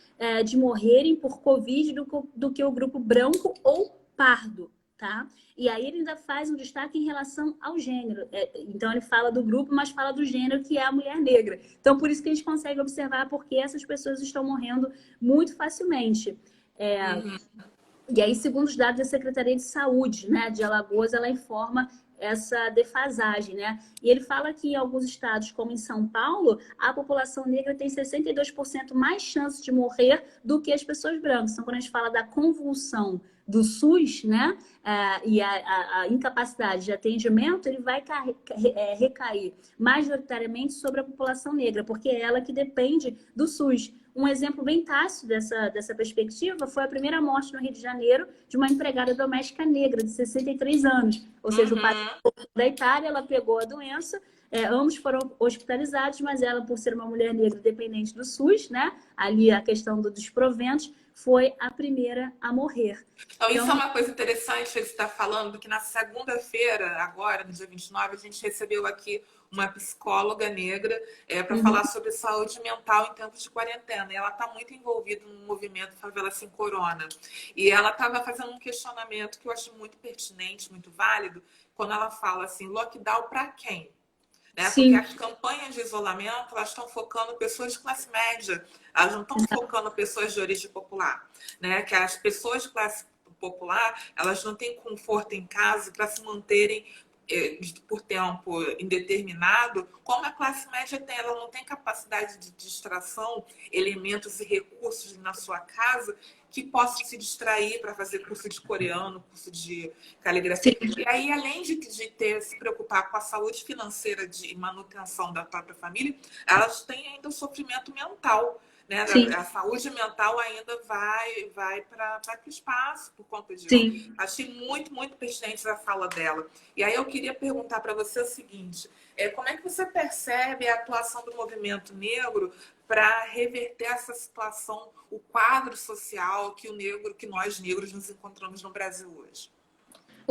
de morrerem por Covid do que o grupo branco ou pardo. Tá? E aí ele ainda faz um destaque em relação ao gênero. Então ele fala do grupo, mas fala do gênero, que é a mulher negra. Então por isso que a gente consegue observar porque essas pessoas estão morrendo muito facilmente. E aí, segundo os dados da Secretaria de Saúde, né, de Alagoas, ela informa essa defasagem, né? E ele fala que em alguns estados, como em São Paulo, a população negra tem 62% mais chance de morrer do que as pessoas brancas. Então, quando a gente fala da convulsão do SUS, né, e a incapacidade de atendimento, ele vai recair majoritariamente sobre a população negra, porque é ela que depende do SUS. Um exemplo bem tácito dessa perspectiva foi a primeira morte no Rio de Janeiro de uma empregada doméstica negra de 63 anos. Ou seja, o pai da Itália, ela pegou a doença, ambos foram hospitalizados, mas ela, por ser uma mulher negra dependente do SUS, né, ali a questão dos proventos, foi a primeira a morrer. Então, isso é uma coisa interessante que você está falando, que na segunda-feira, agora, no dia 29, a gente recebeu aqui uma psicóloga negra para falar sobre saúde mental em tempos de quarentena. E ela está muito envolvida no movimento Favela Sem Corona. E ela estava fazendo um questionamento que eu acho muito pertinente, muito válido, quando ela fala assim, lockdown para quem? Né? Porque as campanhas de isolamento, elas estão focando pessoas de classe média, elas não estão focando pessoas de origem popular, né? Que as pessoas de classe popular, elas não têm conforto em casa para se manterem por tempo indeterminado, como a classe média tem, ela não tem capacidade de distração, elementos e recursos na sua casa que possam se distrair para fazer curso de coreano, curso de caligrafia. E aí, além de se preocupar com a saúde financeira de manutenção da própria família, elas têm ainda o sofrimento mental. Né? A saúde mental ainda vai para o espaço por conta disso. Sim. Achei muito, muito pertinente a fala dela. E aí eu queria perguntar para você o seguinte, como é que você percebe a atuação do movimento negro para reverter essa situação, o quadro social que nós negros nos encontramos no Brasil hoje?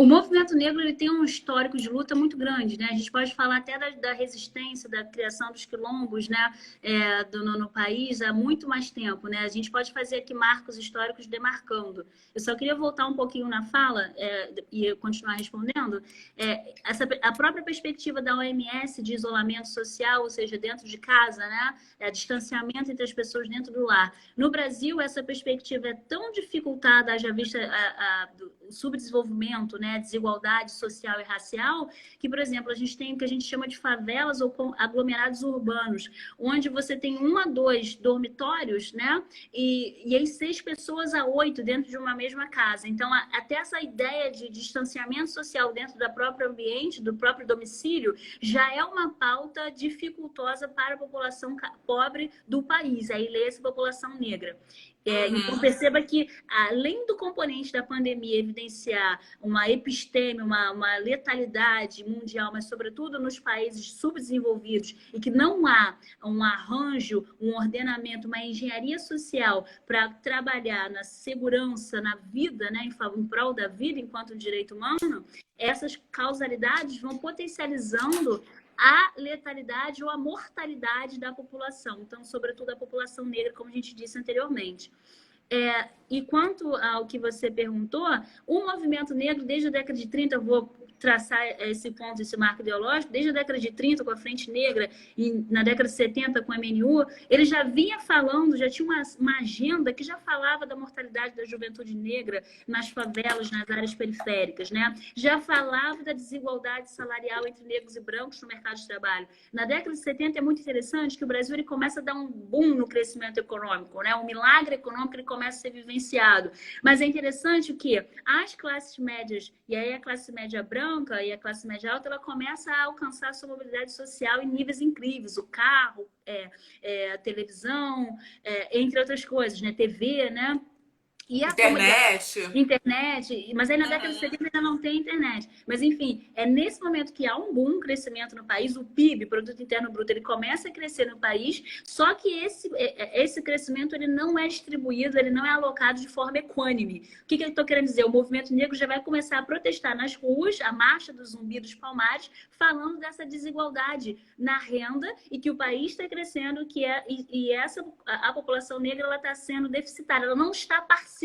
O movimento negro ele tem um histórico de luta muito grande, né? A gente pode falar até da resistência, da criação dos quilombos, né? No país há muito mais tempo, né? A gente pode fazer aqui marcos históricos demarcando. Eu só queria voltar um pouquinho na fala e continuar respondendo. A própria perspectiva da OMS de isolamento social, ou seja, dentro de casa, né? Distanciamento entre as pessoas dentro do lar. No Brasil, essa perspectiva é tão dificultada, já vista o subdesenvolvimento, né, desigualdade social e racial, que, por exemplo, a gente tem o que a gente chama de favelas ou aglomerados urbanos, onde você tem 1 a 2 dormitórios, né, e aí 6 pessoas a 8 dentro de uma mesma casa. Então, até essa ideia de distanciamento social dentro do próprio ambiente, do próprio domicílio, já é uma pauta dificultosa para a população pobre do país, aí lê-se população negra. Então, perceba que, além do componente da pandemia evidenciar uma episteme, uma letalidade mundial, mas, sobretudo, nos países subdesenvolvidos, e que não há um arranjo, um ordenamento, uma engenharia social para trabalhar na segurança, na vida, né, em prol da vida enquanto direito humano, essas causalidades vão potencializando a letalidade ou a mortalidade da população. Então, sobretudo a população negra, como a gente disse anteriormente. E quanto ao que você perguntou, o movimento negro, desde a década de 30, eu vou traçar esse ponto, esse marco ideológico, desde a década de 30 com a Frente Negra e na década de 70 com a MNU, ele já vinha falando, já tinha uma agenda que já falava da mortalidade da juventude negra nas favelas, nas áreas periféricas, né? Já falava da desigualdade salarial entre negros e brancos no mercado de trabalho. Na década de 70 é muito interessante que o Brasil ele começa a dar um boom no crescimento econômico, né? Um milagre econômico ele começa a ser vivenciado. Mas é interessante que as classes médias, e aí a classe média branca e a classe média alta, ela começa a alcançar sua mobilidade social em níveis incríveis. O carro, a televisão, entre outras coisas, né? TV, né? E internet, mas aí na década de 70 ainda não tem internet. Mas, enfim, é nesse momento que há um boom, crescimento no país, o PIB, Produto Interno Bruto, ele começa a crescer no país, só que esse crescimento ele não é distribuído, ele não é alocado de forma equânime. O que eu estou querendo dizer? O movimento negro já vai começar a protestar nas ruas, a marcha do Zumbi dos Palmares, falando dessa desigualdade na renda e que o país está crescendo, a população negra ela está sendo deficitária, ela não está participando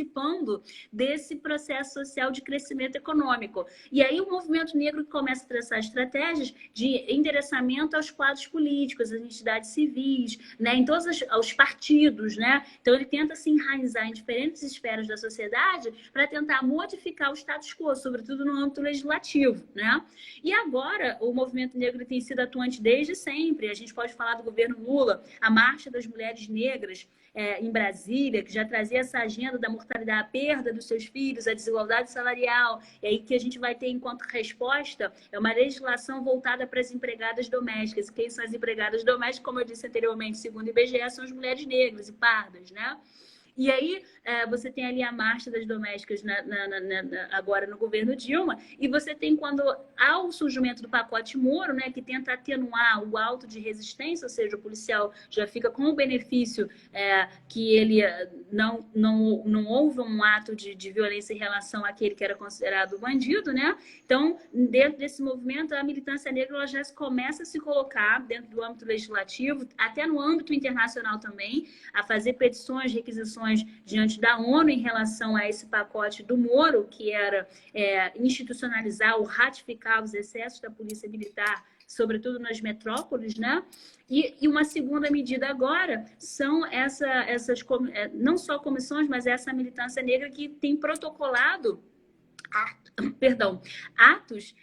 desse processo social de crescimento econômico. E aí o movimento negro começa a traçar estratégias de endereçamento aos quadros políticos, às entidades civis, né, em todos os partidos, né? Então ele tenta se enraizar em diferentes esferas da sociedade para tentar modificar o status quo, sobretudo no âmbito legislativo, né? E agora o movimento negro tem sido atuante desde sempre. A gente pode falar do governo Lula, a Marcha das Mulheres Negras, em Brasília, que já trazia essa agenda da mortalidade, a perda dos seus filhos, a desigualdade salarial, e aí que a gente vai ter enquanto resposta é uma legislação voltada para as empregadas domésticas. Quem são as empregadas domésticas? Como eu disse anteriormente, segundo o IBGE, são as mulheres negras e pardas, né? E aí você tem ali a marcha das domésticas agora no governo Dilma, e você tem quando há o surgimento do pacote Moro, né, que tenta atenuar o auto de resistência, ou seja, o policial já fica com o benefício que ele não houve um ato de violência em relação àquele que era considerado bandido, né? Então, dentro desse movimento, a militância negra ela já começa a se colocar dentro do âmbito legislativo, até no âmbito internacional também, a fazer petições, requisições diante da ONU em relação a esse pacote do Moro, que era institucionalizar ou ratificar os excessos da polícia militar, sobretudo nas metrópoles, né? E uma segunda medida agora são essas não só comissões, mas essa militância negra que tem protocolado atos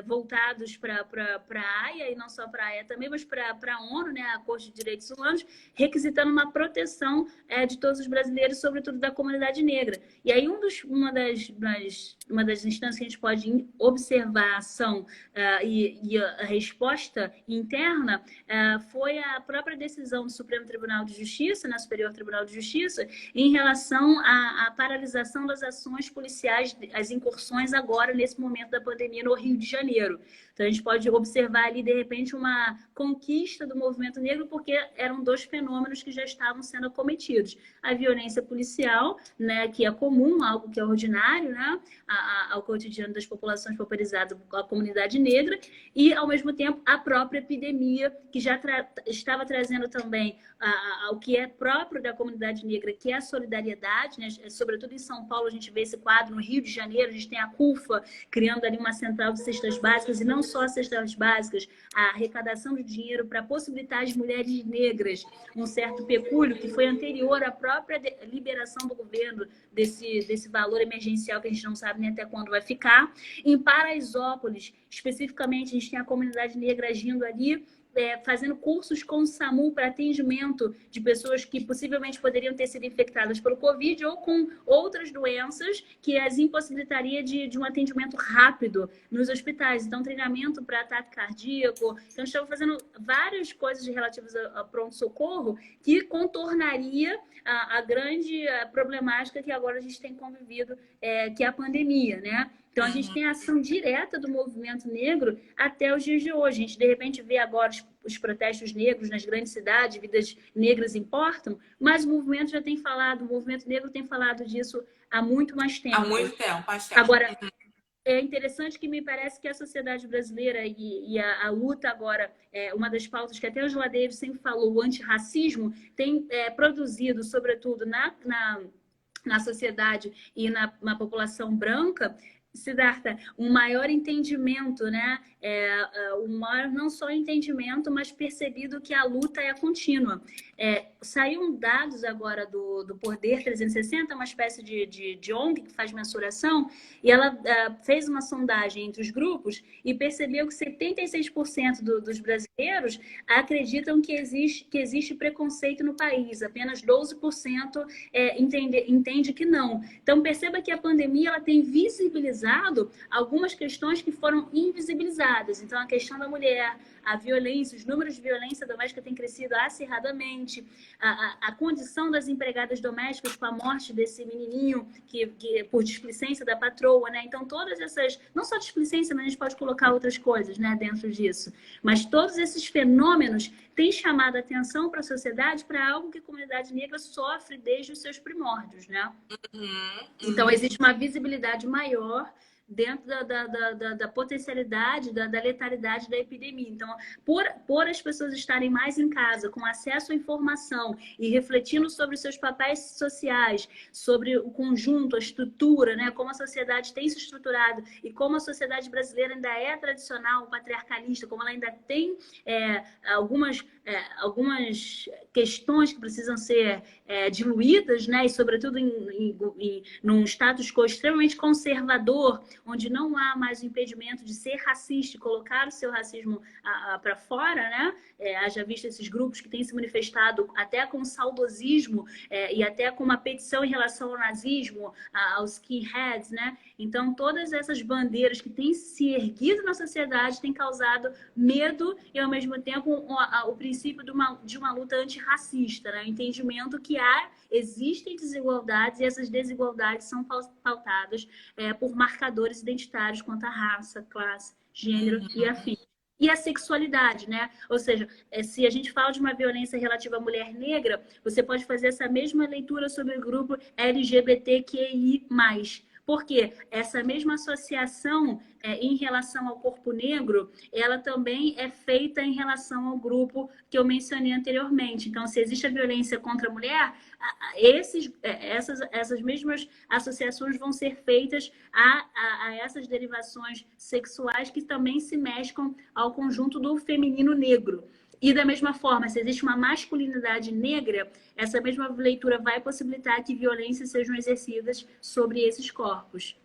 voltados para a AIA, e não só para a AIA também, mas para a ONU, né, a Corte de Direitos Humanos, requisitando uma proteção de todos os brasileiros, sobretudo da comunidade negra. E aí uma das instâncias que a gente pode observar a ação e a resposta interna foi a própria decisão do Supremo Tribunal de Justiça, na Superior Tribunal de Justiça, em relação à paralisação das ações policiais, as incursões agora, nesse momento da pandemia, no Rio de Janeiro. Então, a gente pode observar ali, de repente, uma conquista do movimento negro, porque eram dois fenômenos que já estavam sendo acometidos. A violência policial, né, que é comum, algo que é ordinário, né, ao cotidiano das populações pauperizadas, a comunidade negra, e, ao mesmo tempo, a própria epidemia, que já estava trazendo também o que é próprio da comunidade negra, que é a solidariedade, né? Sobretudo em São Paulo, a gente vê esse quadro, no Rio de Janeiro, a gente tem a CUFA criando ali uma central de cestas básicas, e não só cestas básicas, a arrecadação de dinheiro para possibilitar às mulheres negras um certo pecúlio, que foi anterior à própria liberação do governo desse valor emergencial, que a gente não sabe nem até quando vai ficar. Em Paraisópolis, especificamente, a gente tem a comunidade negra agindo ali, fazendo cursos com o SAMU para atendimento de pessoas que possivelmente poderiam ter sido infectadas pelo Covid ou com outras doenças que as impossibilitaria de um atendimento rápido nos hospitais. Então, treinamento para ataque cardíaco. Então, estamos fazendo várias coisas relativas a pronto-socorro que contornaria a grande problemática que agora a gente tem convivido, que é a pandemia, né? Então, a gente tem a ação direta do movimento negro até os dias de hoje. A gente, de repente, vê agora os protestos negros nas grandes cidades, vidas negras importam, mas o movimento já tem falado, o movimento negro tem falado disso há muito mais tempo. Há muito tempo, mais tempo. Agora, é interessante que me parece que a sociedade brasileira e a luta agora, uma das pautas que até o Angela Davis sempre falou, o antirracismo, tem produzido, sobretudo na sociedade e na população branca, Siddhartha, um maior entendimento, né? Um maior, não só entendimento, mas percebido que a luta é contínua. Saíram dados agora do Poder 360, uma espécie de ONG que faz mensuração, e ela fez uma sondagem entre os grupos e percebeu que 76% dos brasileiros acreditam que existe preconceito no país, apenas 12% entende que não. Então, perceba que a pandemia ela tem visibilizado algumas questões que foram invisibilizadas. Então, a questão da mulher, a violência, os números de violência doméstica têm crescido acirradamente, a condição das empregadas domésticas com a morte desse menininho que por displicência da patroa, né? Então, todas essas, não só displicência, mas a gente pode colocar outras coisas, né, dentro disso. Mas todos esses fenômenos têm chamado a atenção para a sociedade para algo que a comunidade negra sofre desde os seus primórdios, né? Então, existe uma visibilidade maior dentro da potencialidade, da letalidade da epidemia. Então, por as pessoas estarem mais em casa, com acesso à informação e refletindo sobre os seus papéis sociais, sobre o conjunto, a estrutura, né? Como a sociedade tem se estruturado e como a sociedade brasileira ainda é tradicional, patriarcalista, como ela ainda tem algumas questões que precisam ser diluídas, né? E, sobretudo, num status quo extremamente conservador, onde não há mais o impedimento de ser racista e colocar o seu racismo para fora, né? Haja visto esses grupos que têm se manifestado até com saudosismo e até com uma petição em relação ao nazismo, aos skinheads, né? Então, todas essas bandeiras que têm se erguido na sociedade têm causado medo e, ao mesmo tempo, o princípio de uma luta antirracista, né? O entendimento que existem desigualdades e essas desigualdades são pautadas por marcadores identitários quanto à raça, classe, gênero e afins. E a sexualidade, né? Ou seja, se a gente fala de uma violência relativa à mulher negra, você pode fazer essa mesma leitura sobre o grupo LGBTQI+. Porque essa mesma associação em relação ao corpo negro, ela também é feita em relação ao grupo que eu mencionei anteriormente. Então, se existe a violência contra a mulher, essas mesmas associações vão ser feitas a essas derivações sexuais que também se mesclam ao conjunto do feminino negro. E da mesma forma, se existe uma masculinidade negra, essa mesma leitura vai possibilitar que violências sejam exercidas sobre esses corpos.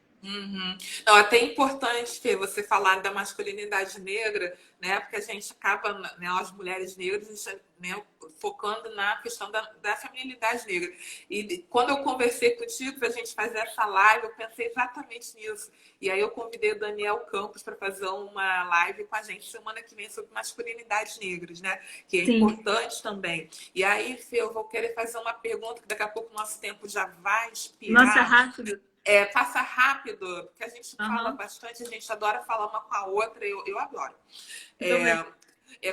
Não, até é importante ter você falar da masculinidade negra, né? Porque a gente acaba, né, as mulheres negras, né, focando na questão da feminilidade negra. E quando eu conversei contigo para a gente fazer essa live, eu pensei exatamente nisso. E aí eu convidei o Daniel Campos para fazer uma live com a gente semana que vem sobre masculinidades negras, né? Que é importante também. E aí, Fê, eu vou querer fazer uma pergunta que daqui a pouco o nosso tempo já vai expirar. Nossa, rápido. Passa rápido, porque a gente fala Aham. bastante, a gente adora falar uma com a outra, eu adoro. Eu também.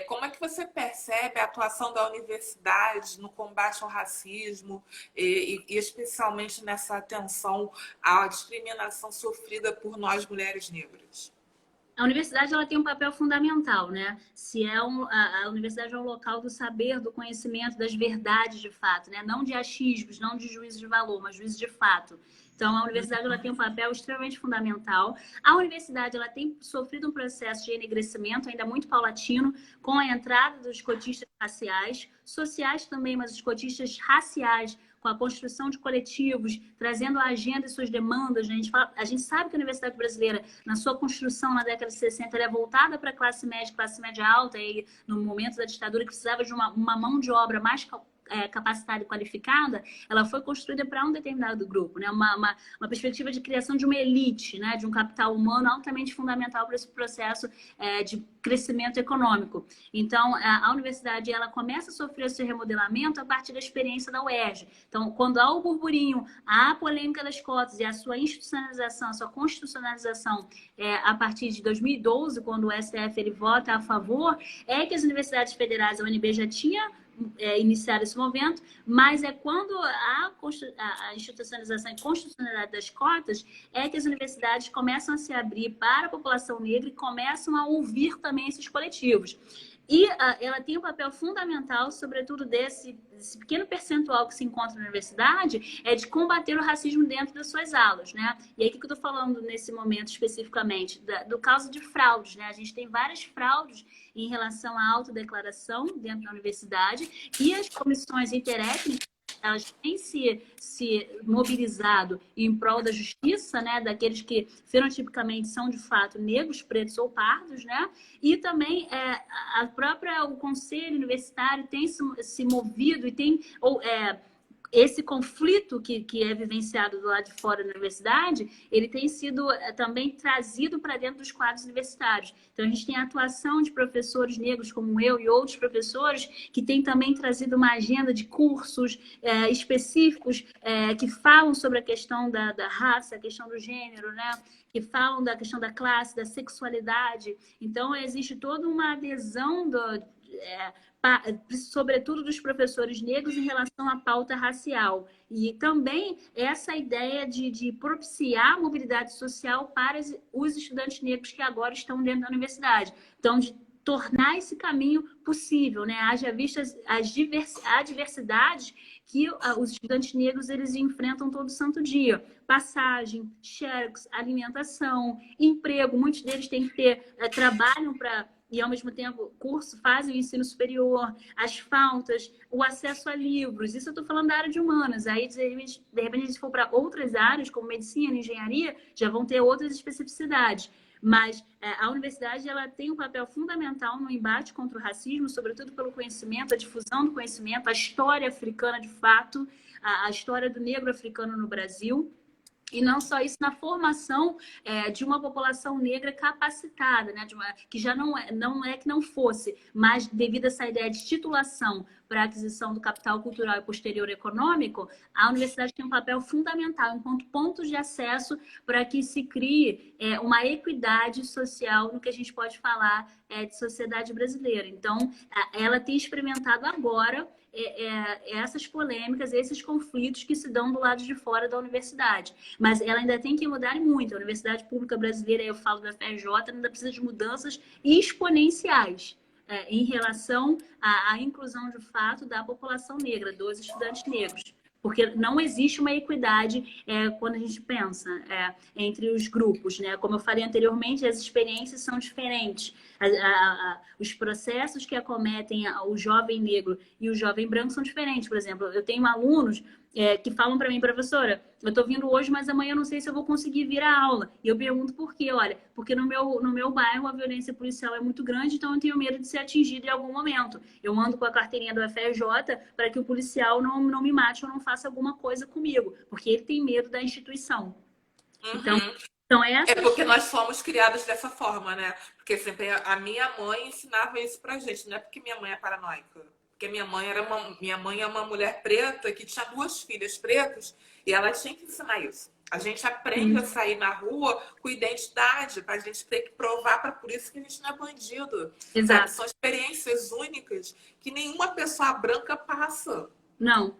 Como é que você percebe a atuação da universidade no combate ao racismo e especialmente nessa atenção à discriminação sofrida por nós mulheres negras? A universidade ela tem um papel fundamental, né? Se é a universidade é um local do saber, do conhecimento, das verdades de fato, né? Não de achismos, não de juízos de valor, mas juízos de fato. Então, a universidade ela tem um papel extremamente fundamental. A universidade ela tem sofrido um processo de enegrecimento ainda muito paulatino, com a entrada dos cotistas raciais, sociais também, mas os cotistas raciais, com a construção de coletivos, trazendo a agenda e suas demandas. Né? A gente sabe que a Universidade Brasileira, na sua construção na década de 60, ela é voltada para a classe média alta, e no momento da ditadura, que precisava de uma mão de obra mais capacitada e qualificada, ela foi construída para um determinado grupo, né? Uma perspectiva de criação de uma elite, né? De um capital humano altamente fundamental para esse processo de crescimento econômico. Então, a universidade ela começa a sofrer esse remodelamento a partir da experiência da UERJ. Então, quando há o burburinho, há a polêmica das cotas e a sua institucionalização, a sua constitucionalização a partir de 2012, quando o STF ele vota a favor, é que as universidades federais, a UNB já tinha iniciar esse movimento, mas é quando a institucionalização e constitucionalidade das cotas é que as universidades começam a se abrir para a população negra e começam a ouvir também esses coletivos. E ela tem um papel fundamental, sobretudo desse pequeno percentual que se encontra na universidade, de combater o racismo dentro das suas aulas, né? E aí, o que eu estou falando nesse momento especificamente? Do caso de fraudes, né? A gente tem várias fraudes em relação à autodeclaração dentro da universidade e as comissões interétnicas elas têm se mobilizado em prol da justiça, né, daqueles que fenotipicamente são de fato negros, pretos ou pardos, né, e também o conselho universitário tem se movido e tem esse conflito que é vivenciado do lado de fora da universidade, ele tem sido também trazido para dentro dos quadros universitários. Então, a gente tem a atuação de professores negros como eu e outros professores que têm também trazido uma agenda de cursos específicos que falam sobre a questão da raça, a questão do gênero, né? Que falam da questão da classe, da sexualidade. Então, existe toda uma adesão sobretudo dos professores negros em relação à pauta racial. E também essa ideia de propiciar a mobilidade social para os estudantes negros que agora estão dentro da universidade. Então, de tornar esse caminho possível, né? Haja vistas as adversidades que os estudantes negros eles enfrentam todo santo dia. Passagem, xerox, alimentação, emprego. Muitos deles têm que ter, trabalham para... e, ao mesmo tempo, fazem o ensino superior, as faltas, o acesso a livros. Isso eu estou falando da área de humanas. Aí, de repente, se for para outras áreas, como medicina, engenharia, já vão ter outras especificidades. Mas a universidade ela tem um papel fundamental no embate contra o racismo, sobretudo pelo conhecimento, a difusão do conhecimento, a história africana de fato, a história do negro africano no Brasil. E não só isso, na formação de uma população negra capacitada, né? Que já não é que não fosse, mas devido a essa ideia de titulação para a aquisição do capital cultural e posterior econômico, a universidade tem um papel fundamental enquanto pontos de acesso para que se crie uma equidade social no que a gente pode falar de sociedade brasileira. Então, ela tem experimentado agora essas polêmicas, esses conflitos que se dão do lado de fora da universidade. Mas ela ainda tem que mudar muito. A Universidade Pública Brasileira, eu falo da FRJ, ainda precisa de mudanças exponenciais em relação à inclusão de fato da população negra, dos estudantes negros. Porque não existe uma equidade quando a gente pensa entre os grupos, né? Como eu falei anteriormente, as experiências são diferentes. Os processos que acometem o jovem negro e o jovem branco são diferentes. Por exemplo, eu tenho alunos que falam para mim, professora, eu estou vindo hoje, mas amanhã eu não sei se eu vou conseguir vir à aula. E eu pergunto por quê? Olha, porque no meu bairro a violência policial é muito grande, então eu tenho medo de ser atingido em algum momento. Eu ando com a carteirinha do FRJ para que o policial não me mate ou não faça alguma coisa comigo, porque ele tem medo da instituição. Uhum. Então porque nós fomos criados dessa forma, né? Porque sempre a minha mãe ensinava isso pra gente, não é porque minha mãe é paranoica. Porque minha mãe é uma mulher preta que tinha 2 filhas pretas e ela tinha que ensinar isso. A gente aprende a sair na rua com identidade, para a gente ter que provar, para por isso que a gente não é bandido. Sabe? Exato. São experiências únicas que nenhuma pessoa branca passa. Não.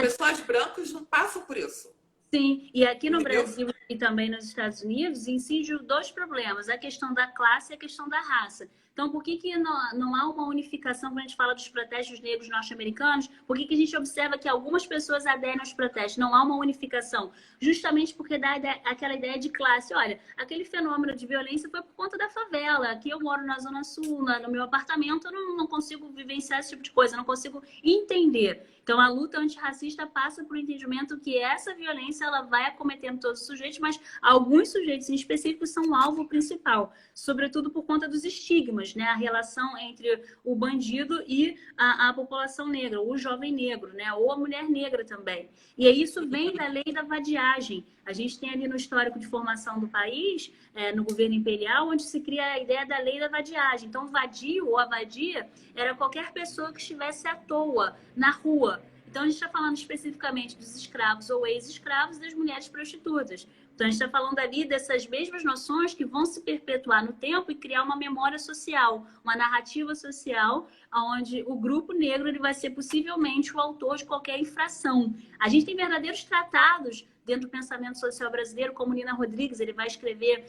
Pessoas brancas não passam por isso. Sim, e aqui no Entendeu? Brasil e também nos Estados Unidos incidem dois problemas, a questão da classe e a questão da raça. Então, por que não há uma unificação quando a gente fala dos protestos negros norte-americanos? Por que a gente observa que algumas pessoas aderem aos protestos? Não há uma unificação. Justamente porque dá aquela ideia de classe. Olha, aquele fenômeno de violência foi por conta da favela. Aqui eu moro na Zona Sul, no meu apartamento, eu não consigo vivenciar esse tipo de coisa, não consigo entender. Então, a luta antirracista passa por entendimento que essa violência ela vai acometendo todos os sujeitos, mas alguns sujeitos em específico são o alvo principal, sobretudo por conta dos estigmas, né? A relação entre o bandido e a população negra, o jovem negro, né? Ou a mulher negra também. E aí isso vem da lei da vadiagem. A gente tem ali no histórico de formação do país, no governo imperial, onde se cria a ideia da lei da vadiagem. Então, vadio ou a vadia era qualquer pessoa que estivesse à toa na rua. Então, a gente está falando especificamente dos escravos ou ex-escravos e das mulheres prostitutas. Então, a gente está falando ali dessas mesmas noções que vão se perpetuar no tempo e criar uma memória social, uma narrativa social, onde o grupo negro ele vai ser possivelmente o autor de qualquer infração. A gente tem verdadeiros tratados dentro do pensamento social brasileiro, como Nina Rodrigues, ele vai escrever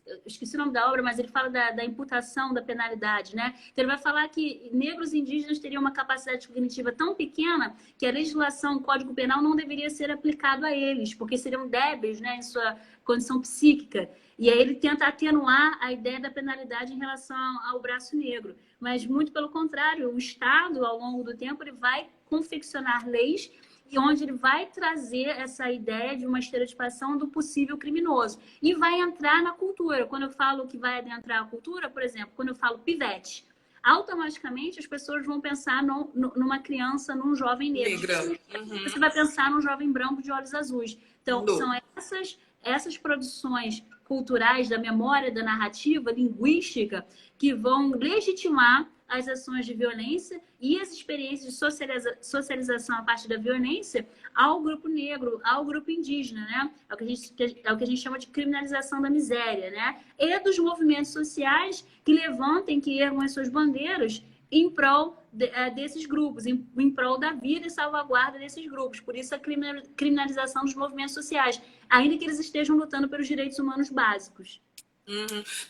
eu esqueci o nome da obra, mas ele fala da imputação da penalidade, né? Então, ele vai falar que negros e indígenas teriam uma capacidade cognitiva tão pequena que a legislação, o Código Penal, não deveria ser aplicado a eles, porque seriam débeis, né, em sua condição psíquica. E aí ele tenta atenuar a ideia da penalidade em relação ao braço negro. Mas, muito pelo contrário, o Estado, ao longo do tempo, ele vai confeccionar leis e onde ele vai trazer essa ideia de uma estereotipação do possível criminoso. E vai entrar na cultura. Quando eu falo que vai adentrar a cultura, por exemplo, quando eu falo pivete, automaticamente as pessoas vão pensar numa criança, num jovem negro. Você vai pensar num jovem branco de olhos azuis. Então, são essas produções culturais da memória, da narrativa, linguística, que vão legitimar as ações de violência e as experiências de socialização a partir da violência ao grupo negro, ao grupo indígena, né? É o que a gente chama de criminalização da miséria, né? E dos movimentos sociais que levantem, que ergam as suas bandeiras em prol desses grupos, em prol da vida e salvaguarda desses grupos. Por isso a criminalização dos movimentos sociais, ainda que eles estejam lutando pelos direitos humanos básicos.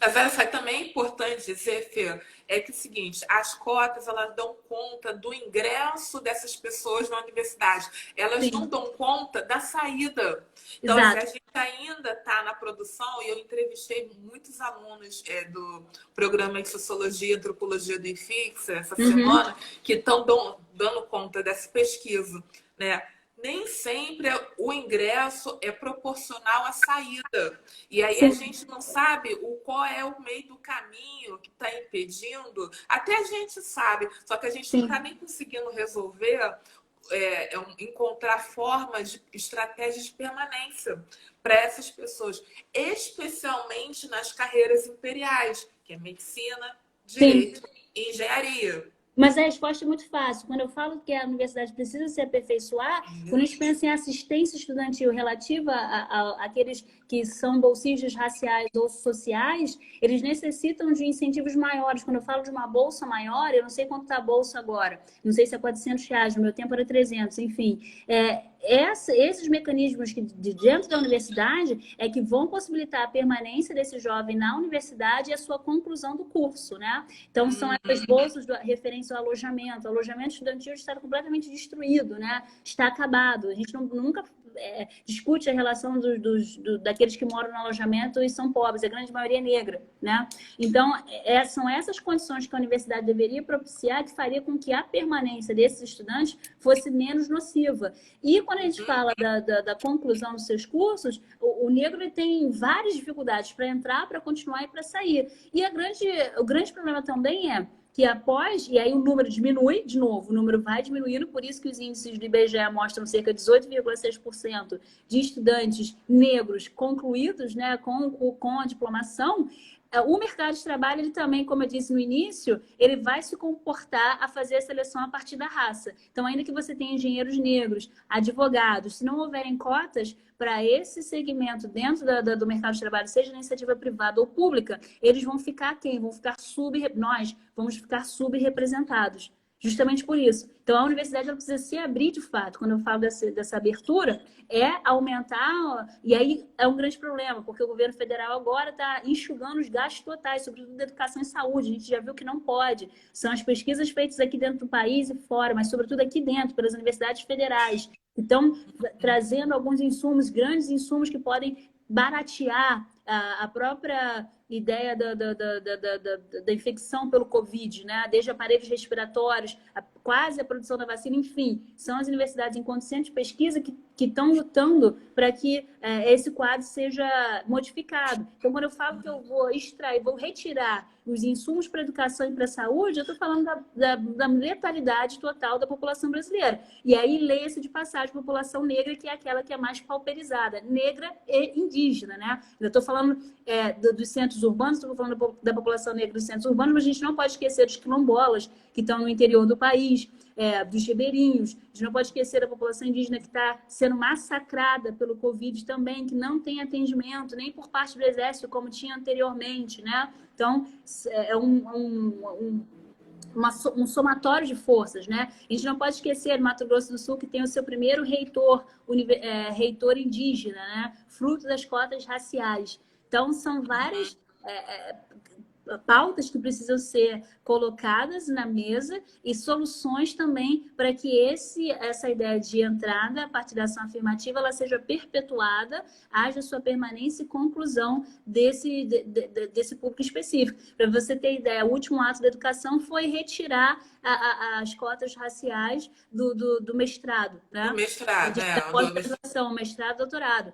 Mas também é importante dizer, Fê, é que é o seguinte, as cotas elas dão conta do ingresso dessas pessoas na universidade, elas não dão conta da saída. Então, se a gente ainda está na produção, e eu entrevistei muitos alunos do programa de Sociologia e Antropologia do IFIX essa semana, que estão dando conta dessa pesquisa, né? Nem sempre o ingresso é proporcional à saída. E aí a gente não sabe qual é o meio do caminho que está impedindo. Até a gente sabe, só que a gente não está nem conseguindo resolver, encontrar formas, estratégias de permanência para essas pessoas, especialmente nas carreiras imperiais, que é medicina, direito e engenharia. Mas a resposta é muito fácil. Quando eu falo que a universidade precisa se aperfeiçoar, quando a gente pensa em assistência estudantil relativa àqueles que são bolsistas raciais ou sociais, eles necessitam de incentivos maiores. Quando eu falo de uma bolsa maior, eu não sei quanto está a bolsa agora. Não sei se é R$400, no meu tempo era 300, enfim. Esses mecanismos de dentro da universidade é que vão possibilitar a permanência desse jovem na universidade e a sua conclusão do curso, né? Então, são essas bolsas referentes ao alojamento. O alojamento estudantil está completamente destruído, né? Está acabado. A gente nunca discute a relação daqueles que moram no alojamento e são pobres, a grande maioria é negra, né? Então, são essas condições que a universidade deveria propiciar que faria com que a permanência desses estudantes fosse menos nociva. E quando a gente fala da conclusão dos seus cursos, o negro tem várias dificuldades para entrar, para continuar e para sair. E o grande problema também é que após, e aí o número diminui, de novo, o número vai diminuindo, por isso que os índices do IBGE mostram cerca de 18,6% de estudantes negros concluídos, né, com a diplomação. o mercado de trabalho, ele também, como eu disse no início, ele vai se comportar a fazer a seleção a partir da raça. Então, ainda que você tenha engenheiros negros, advogados, se não houverem cotas para esse segmento dentro do mercado de trabalho, seja na iniciativa privada ou pública, eles vão ficar quem? Nós vamos ficar subrepresentados. Justamente por isso. Então, a universidade ela precisa se abrir de fato. Quando eu falo dessa abertura, é aumentar. E aí é um grande problema, porque o governo federal agora está enxugando os gastos totais, sobretudo da educação e saúde. A gente já viu que não pode. São as pesquisas feitas aqui dentro do país e fora, mas sobretudo aqui dentro, pelas universidades federais. Então, trazendo alguns insumos, grandes insumos que podem baratear a própria ideia da infecção pelo Covid, né? Desde aparelhos respiratórios, quase a produção da vacina, enfim, são as universidades enquanto centro de pesquisa que estão lutando para que esse quadro seja modificado. Então, quando eu falo que eu vou extrair, vou retirar os insumos para a educação e para a saúde, eu estou falando da letalidade total da população brasileira. E aí, leia-se de passagem, população negra, que é aquela que é mais pauperizada, negra e indígena, né? Eu estou falando dos centros urbanos, estou falando da população negra dos centros urbanos, mas a gente não pode esquecer dos quilombolas, que estão no interior do país, dos ribeirinhos, a gente não pode esquecer da população indígena que está sendo massacrada pelo Covid também, que não tem atendimento nem por parte do Exército, como tinha anteriormente, né? Então, é um somatório de forças, né? A gente não pode esquecer Mato Grosso do Sul, que tem o seu primeiro reitor indígena, né? Fruto das cotas raciais. Então, são várias pautas que precisam ser colocadas na mesa e soluções também para que essa ideia de entrada, a partir da ação afirmativa, ela seja perpetuada, haja sua permanência e conclusão desse público específico. Para você ter ideia, o último ato da educação foi retirar as cotas raciais do mestrado, né? Do mestrado, da pós-graduação, mestrado, doutorado.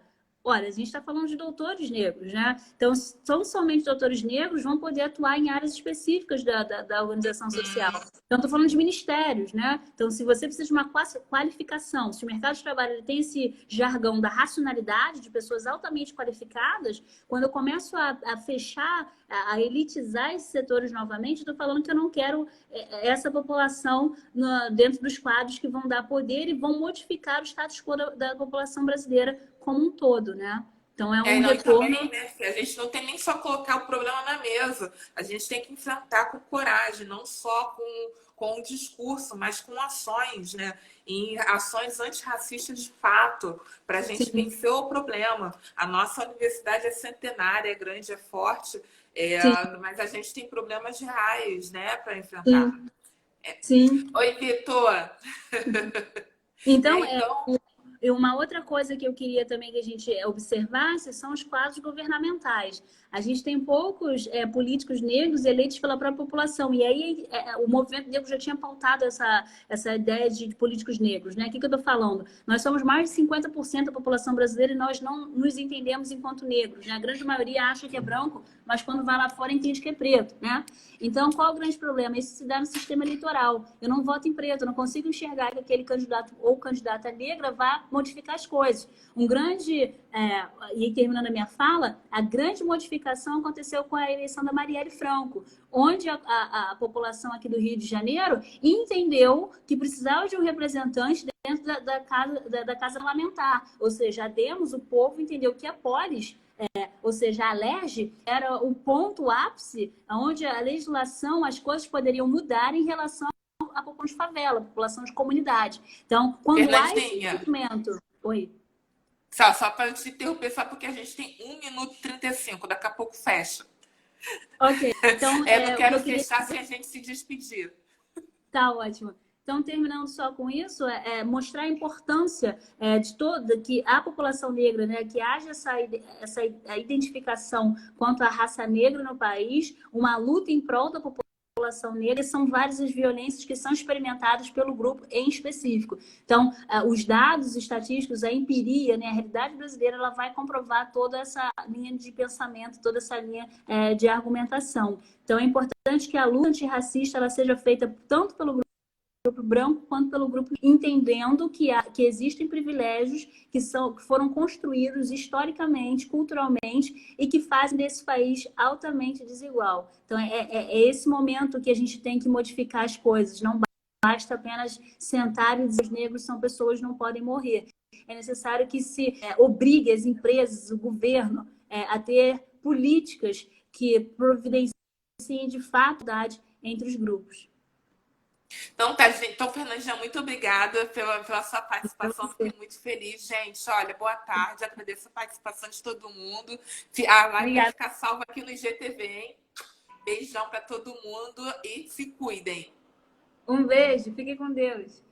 Olha, a gente está falando de doutores negros, né? Então, são somente doutores negros vão poder atuar em áreas específicas da organização social. Então, estou falando de ministérios, né? Então, se você precisa de uma qualificação, se o mercado de trabalho ele tem esse jargão da racionalidade de pessoas altamente qualificadas, quando eu começo a fechar, a elitizar esses setores novamente, estou falando que eu não quero essa população dentro dos quadros que vão dar poder e vão modificar o status quo da população brasileira como um todo, né? Então é um retorno... Também, né? A gente não tem nem só colocar o problema na mesa, a gente tem que enfrentar com coragem, não só com o discurso, mas com ações, né? Em ações antirracistas de fato, para a gente vencer o problema. A nossa universidade é centenária, é grande, é forte, mas a gente tem problemas reais, né, para enfrentar. Sim. Oi, Vitor! Então, E uma outra coisa que eu queria também que a gente observasse são os quadros governamentais. A gente tem poucos políticos negros eleitos pela própria população. E aí o movimento negro já tinha pautado essa ideia de políticos negros, né? O que eu estou falando? Nós somos mais de 50% da população brasileira e nós não nos entendemos enquanto negros, né? A grande maioria acha que é branco, mas quando vai lá fora entende que é preto, né? Então, qual o grande problema? Isso se dá no sistema eleitoral. Eu não voto em preto, eu não consigo enxergar que aquele candidato ou candidata negra vá modificar as coisas. E terminando a minha fala, a grande modificação aconteceu com a eleição da Marielle Franco, onde a população aqui do Rio de Janeiro entendeu que precisava de um representante dentro da casa parlamentar. Ou seja, a Demos, o povo entendeu que a Polis, ou seja, a LERJ, era o ponto ápice onde a legislação, as coisas poderiam mudar em relação à população de favela, população de comunidade. Então, quando há esse movimento... Oi. Só para te interromper, só porque a gente tem 1 minuto e 35, daqui a pouco fecha. Ok, então... eu não quero fechar sem a gente se despedir. Tá ótimo. Então, terminando só com isso, mostrar a importância que a população negra, né, que haja essa identificação quanto à raça negra no país, uma luta em prol da população negra, são várias as violências que são experimentadas pelo grupo em específico. Então, os dados estatísticos, a empiria, né, a realidade brasileira, ela vai comprovar toda essa linha de pensamento, toda essa linha de argumentação. Então, é importante que a luta antirracista ela seja feita tanto pelo grupo grupo branco quanto pelo grupo entendendo que existem privilégios que foram construídos historicamente, culturalmente e que fazem desse país altamente desigual. Então, é esse momento que a gente tem que modificar as coisas. Não basta apenas sentar e dizer que os negros são pessoas, não podem morrer. É necessário que se obrigue as empresas, o governo, a ter políticas que providenciem de fato a igualdade entre os grupos. Então, tá, gente. Então, Fernandinha, muito obrigada pela sua participação. Fiquei muito feliz, gente. Olha, boa tarde. Agradeço a participação de todo mundo. A live vai ficar salva aqui no IGTV, hein? Beijão para todo mundo e se cuidem. Um beijo. Fiquem com Deus.